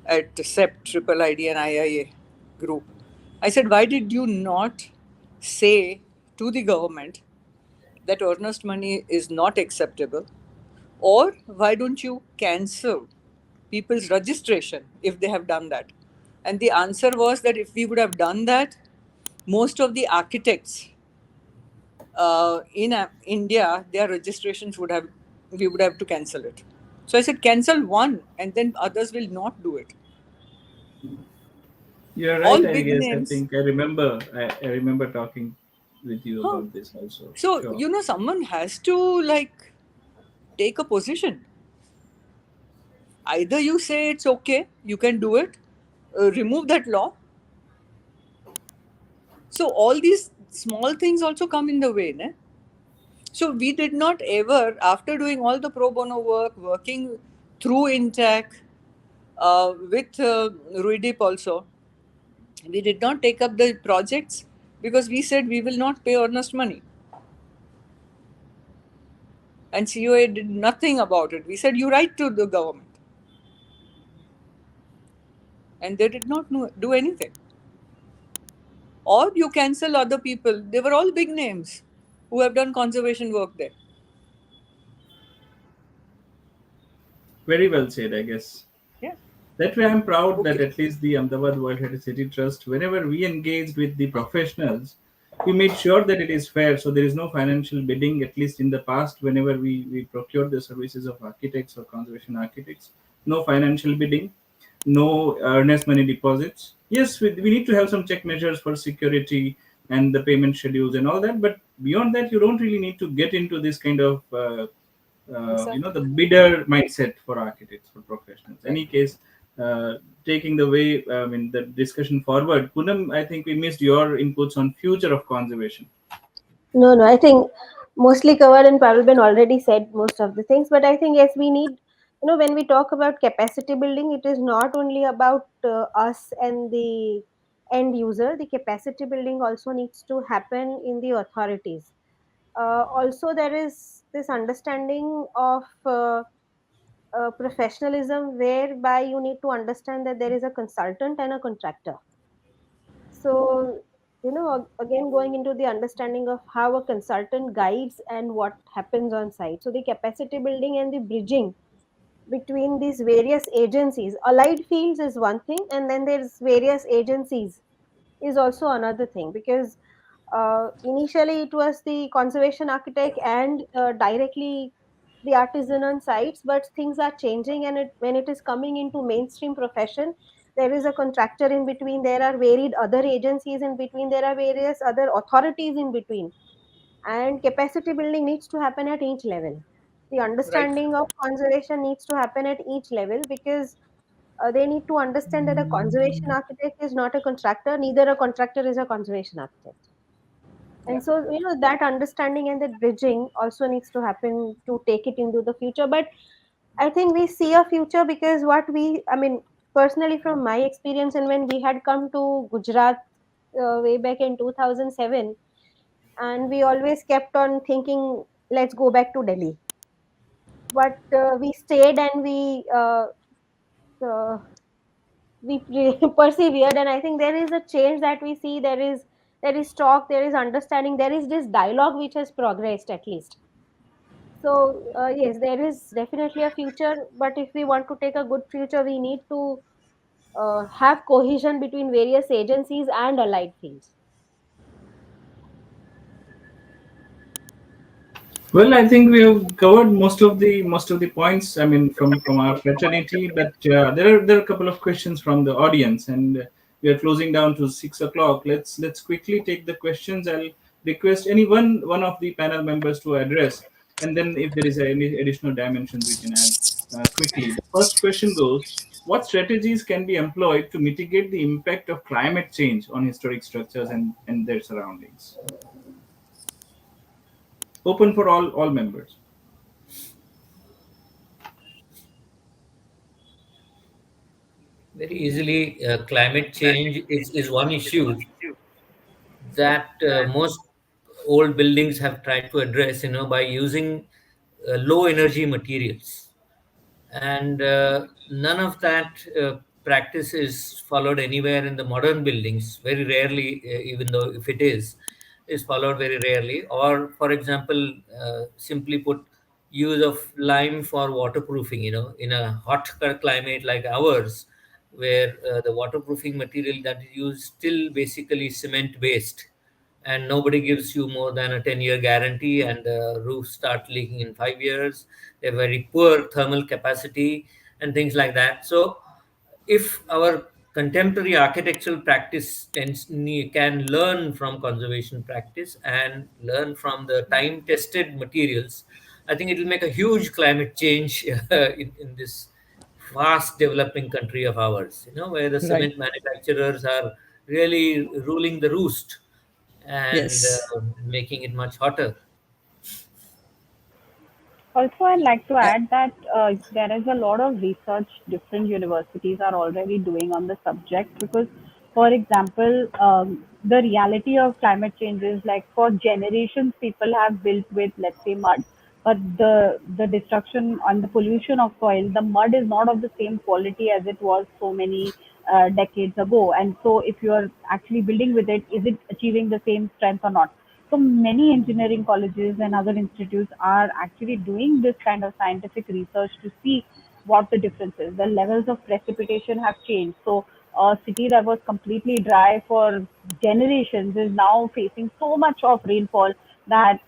at SEP, Triple ID and IIA group. I said, why did you not say to the government that earnest money is not acceptable? Or why don't you cancel people's registration if they have done that? And the answer was that if we would have done that, most of the architects in India, their registrations would have, we would have to cancel it. So I said, cancel one, and then others will not do it. You're right, All I big guess. I names. think I remember talking with you Huh. about this also. So, Sure. someone has to like take a position. Either you say it's okay, you can do it, remove that law. So all these small things also come in the way, ne? So we did not ever, after doing all the pro bono work, working through Intac, with Ruidip also, we did not take up the projects because we said we will not pay earnest money. And COA did nothing about it. We said, you write to the government. And they did not do anything. Or you cancel other people. They were all big names who have done conservation work there. Very well said, I guess. Yeah. That way, I'm proud that Okay. at least the Ahmedabad World Heritage City Trust, whenever we engaged with the professionals, we made sure that it is fair. So there is no financial bidding, at least in the past, whenever we procured the services of architects or conservation architects, no financial bidding, no earnest money deposits. Yes, we need to have some check measures for security and the payment schedules and all that. But beyond that, you don't really need to get into this kind of the Exactly. bidder mindset for architects, for professionals. Right. Any case, taking the way, I mean, the discussion forward, Punam, I think we missed your inputs on future of conservation. No, no, I think mostly covered and Parulben already said most of the things. But I think, yes, we need, when we talk about capacity building, it is not only about us and the end user. The capacity building also needs to happen in the authorities. Also, there is this understanding of professionalism whereby you need to understand that there is a consultant and a contractor. So, again, going into the understanding of how a consultant guides and what happens on site. So, the capacity building and the bridging between these various agencies, allied fields is one thing, and then there's various agencies is also another thing, because initially it was the conservation architect and directly the artisan on sites, but things are changing, and when it is coming into mainstream profession, there is a contractor in between, there are varied other agencies in between, there are various other authorities in between, and capacity building needs to happen at each level. The Right. understanding of conservation needs to happen at each level, because they need to understand that a conservation architect is not a contractor, neither a contractor is a conservation architect. Yeah. And so, that understanding and that bridging also needs to happen to take it into the future. But I think we see a future, because I mean, personally, from my experience, and when we had come to Gujarat way back in 2007, and we always kept on thinking, let's go back to Delhi. But we stayed, and uh, we persevered, and I think there is a change that we see. There is talk, there is understanding, there is this dialogue which has progressed, at least. So yes, there is definitely a future, but if we want to take a good future, we need to have cohesion between various agencies and allied fields. Well, I think we have covered most of the points. I mean, from our fraternity, but there are a couple of questions from the audience, and we are closing down to 6 o'clock. Let's quickly take the questions. I'll request any one of the panel members to address, and then if there is any additional dimensions we can add quickly. The first question goes: what strategies can be employed to mitigate the impact of climate change on historic structures and their surroundings? Open for all members. Very easily, climate change is one issue that most old buildings have tried to address, by using low energy materials. And none of that practice is followed anywhere in the modern buildings. Very rarely, even though if it is followed very rarely. Or, for example, simply put, use of lime for waterproofing. In a hot climate like ours, where the waterproofing material that is used still basically cement based, and nobody gives you more than a 10-year guarantee, and the roofs start leaking in 5 years. They're very poor thermal capacity and things like that. So if our contemporary architectural practice can learn from conservation practice and learn from the time tested materials, I think it will make a huge climate change in this fast developing country of ours, where the Right. cement manufacturers are really ruling the roost and Yes. making it much hotter. Also, I'd like to Uh, add that there is a lot of research different universities are already doing on the subject because, for example, the reality of climate change is like for generations people have built with, let's say, mud, but the destruction and the pollution of soil, the mud is not of the same quality as it was so many decades ago. And so, if you are actually building with it, is it achieving the same strength or not? So many engineering colleges and other institutes are actually doing this kind of scientific research to see what the difference is. The levels of precipitation have changed. So a city that was completely dry for generations is now facing so much of rainfall that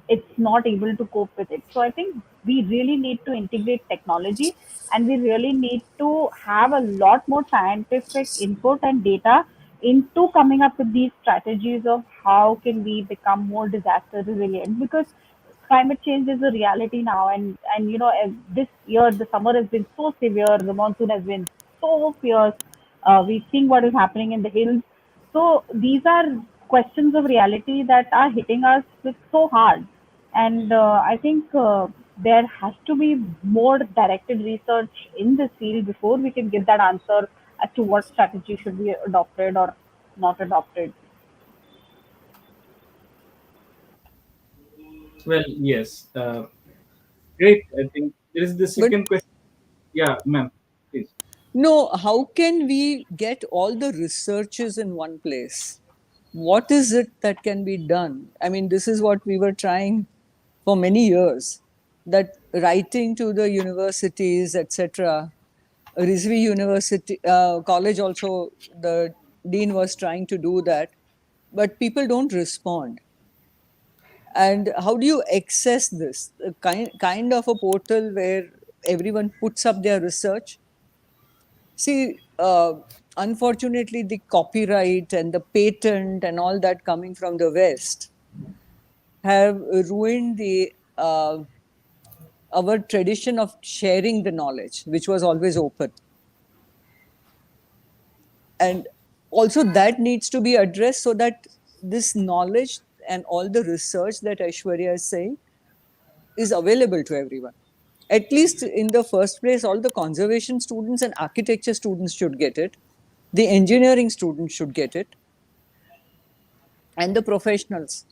it's not able to cope with it. So I think we really need to integrate technology, and we really need to have a lot more scientific input and data into coming up with these strategies of how can we become more disaster resilient, because climate change is a reality now. And this year the summer has been so severe, the monsoon has been so fierce. We've seen what is happening in the hills. So these are questions of reality that are hitting us with so hard. And I think there has to be more directed research in this field before we can give that answer as to what strategy should be adopted or not adopted. Well, yes. Great. I think there is the but second question. Yeah, ma'am, please. no, how can we get all the researches in one place? What is it that can be done? I mean, this is what we were trying for many years, that writing to the universities, etc. Rizvi University College also, the dean was trying to do that, but people don't respond. And how do you access this? A kind of a portal where everyone puts up their research. See, unfortunately, the copyright and the patent and all that coming from the West have ruined the our tradition of sharing the knowledge, which was always open. And also that needs to be addressed so that this knowledge and all the research that Aishwarya is saying is available to everyone. At least in the first place, all the conservation students and architecture students should get it. The engineering students should get it, and the professionals.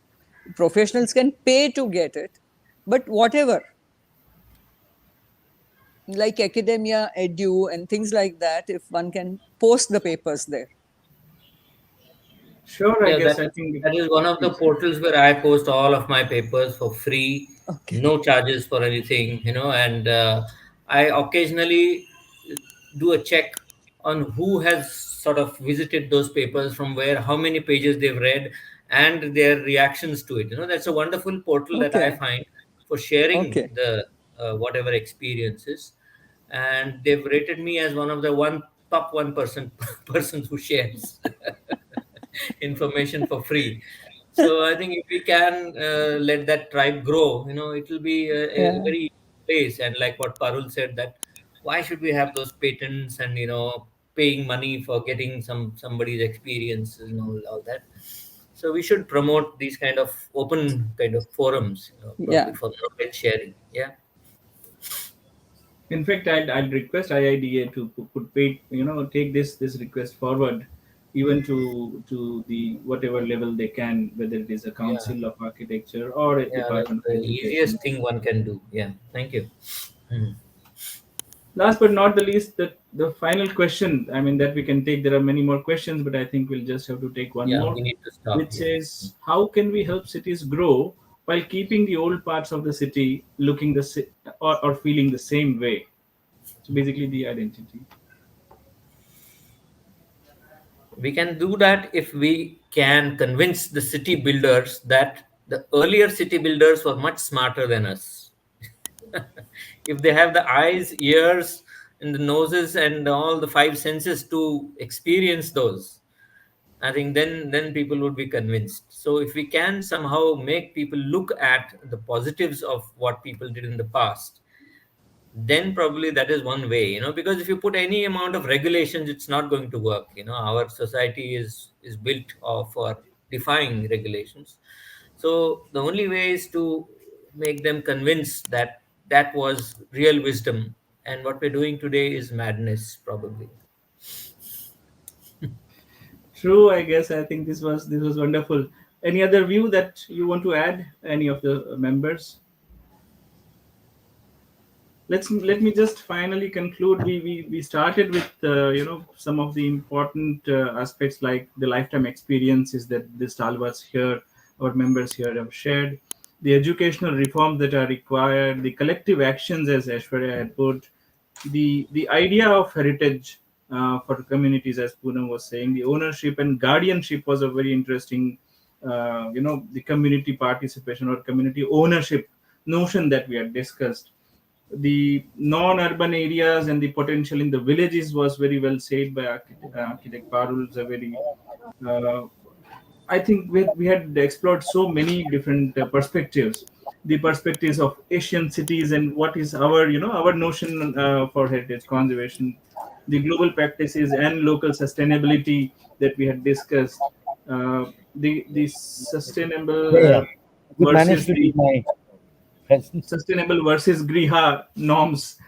Professionals can pay to get it, but whatever, like academia, edu, and things like that, if one can post the papers there. Sure, I Yeah, guess I think. that is one of the Please. portals where I post all of my papers for free, Okay. no charges for anything, and I occasionally do a check on who has sort of visited those papers, from where, how many pages they've read, and their reactions to it. That's a wonderful portal that I Okay. find for sharing Okay. the whatever experiences, and they've rated me as one of the top 1% persons who shares information for free. So I think if we can let that tribe grow, it will be a Yeah. very place. And like what Parul said, that why should we have those patents and paying money for getting somebody's experiences and all that. So we should promote these kind of open kind of forums, probably Yeah. for knowledge sharing. Yeah. In fact, I'd request IIDA to take this request forward, even to the whatever level they can, whether it is a Yeah. council of architecture or a Yeah. That's department of the education. easiest thing one can do. Yeah. Thank you. Hmm. Last but not the least, the final question, I mean, that we can take, there are many more questions, but I think we'll just have to take one Yeah. more, We need to stop which here. is how can we help cities grow while keeping the old parts of the city looking or feeling the same way? So basically, the identity. We can do that if we can convince the city builders that the earlier city builders were much smarter than us. If they have the eyes, ears, and the noses and all the five senses to experience those, I think then people would be convinced. So if we can somehow make people look at the positives of what people did in the past, then probably that is one way, because if you put any amount of regulations, it's not going to work. Our society is built for defying regulations. So the only way is to make them convinced that that was real wisdom, and what we're doing today is madness, probably. True, I guess. I think this was wonderful. Any other view that you want to add? Any of the members? Let me just finally conclude. We started with some of the important aspects like the lifetime experiences that the stalwarts here, our members here, have shared, the educational reforms that are required, the collective actions, as Aishwarya had put, the idea of heritage for communities, as Poonam was saying, the ownership and guardianship was a very interesting, the community participation or community ownership notion that we had discussed. The non-urban areas and the potential in the villages was very well said by architect parulzaveri. uh, I think we had explored so many different perspectives, the perspectives of Asian cities and what is our our notion for heritage conservation, the global practices and local sustainability that we had discussed, the sustainable Yeah, yeah. You managed versus to the read my presence. sustainable versus griha norms,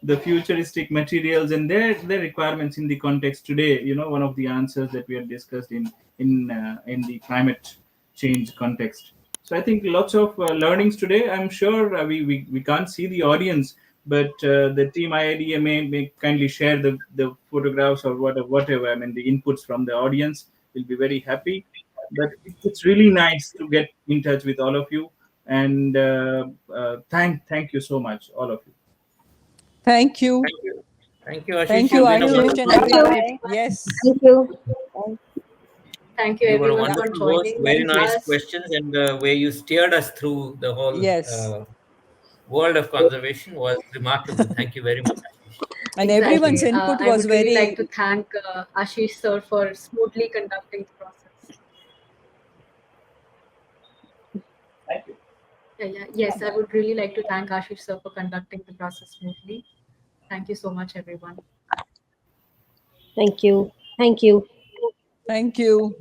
the futuristic materials and their requirements in the context today. One of the answers that we had discussed in the climate change context. So I think lots of learnings today. I'm sure we can't see the audience, but the team IIDA may kindly share the photographs or whatever. I mean, the inputs from the audience will be very happy. But it's really nice to get in touch with all of you, and thank you so much, all of you. Thank you. Thank you. Thank you, Ashish. Thank you, You've been a Ashish wonderful and Thank you. everyone. Bye. Yes. Thank you. Thank you You were a everyone Yeah. for wonderful host. joining Very Thank you. nice us. questions, and the way you steered us through the whole Yes. world of conservation was remarkable. Thank you very much, Ashish. And everyone's Exactly. input I was would really like very, to thank Ashish sir for smoothly conducting the process. Thank you. Yeah. Yes, I would really like to thank Ashish sir for conducting the process smoothly. Thank you so much, everyone. Thank you. Thank you. thank you.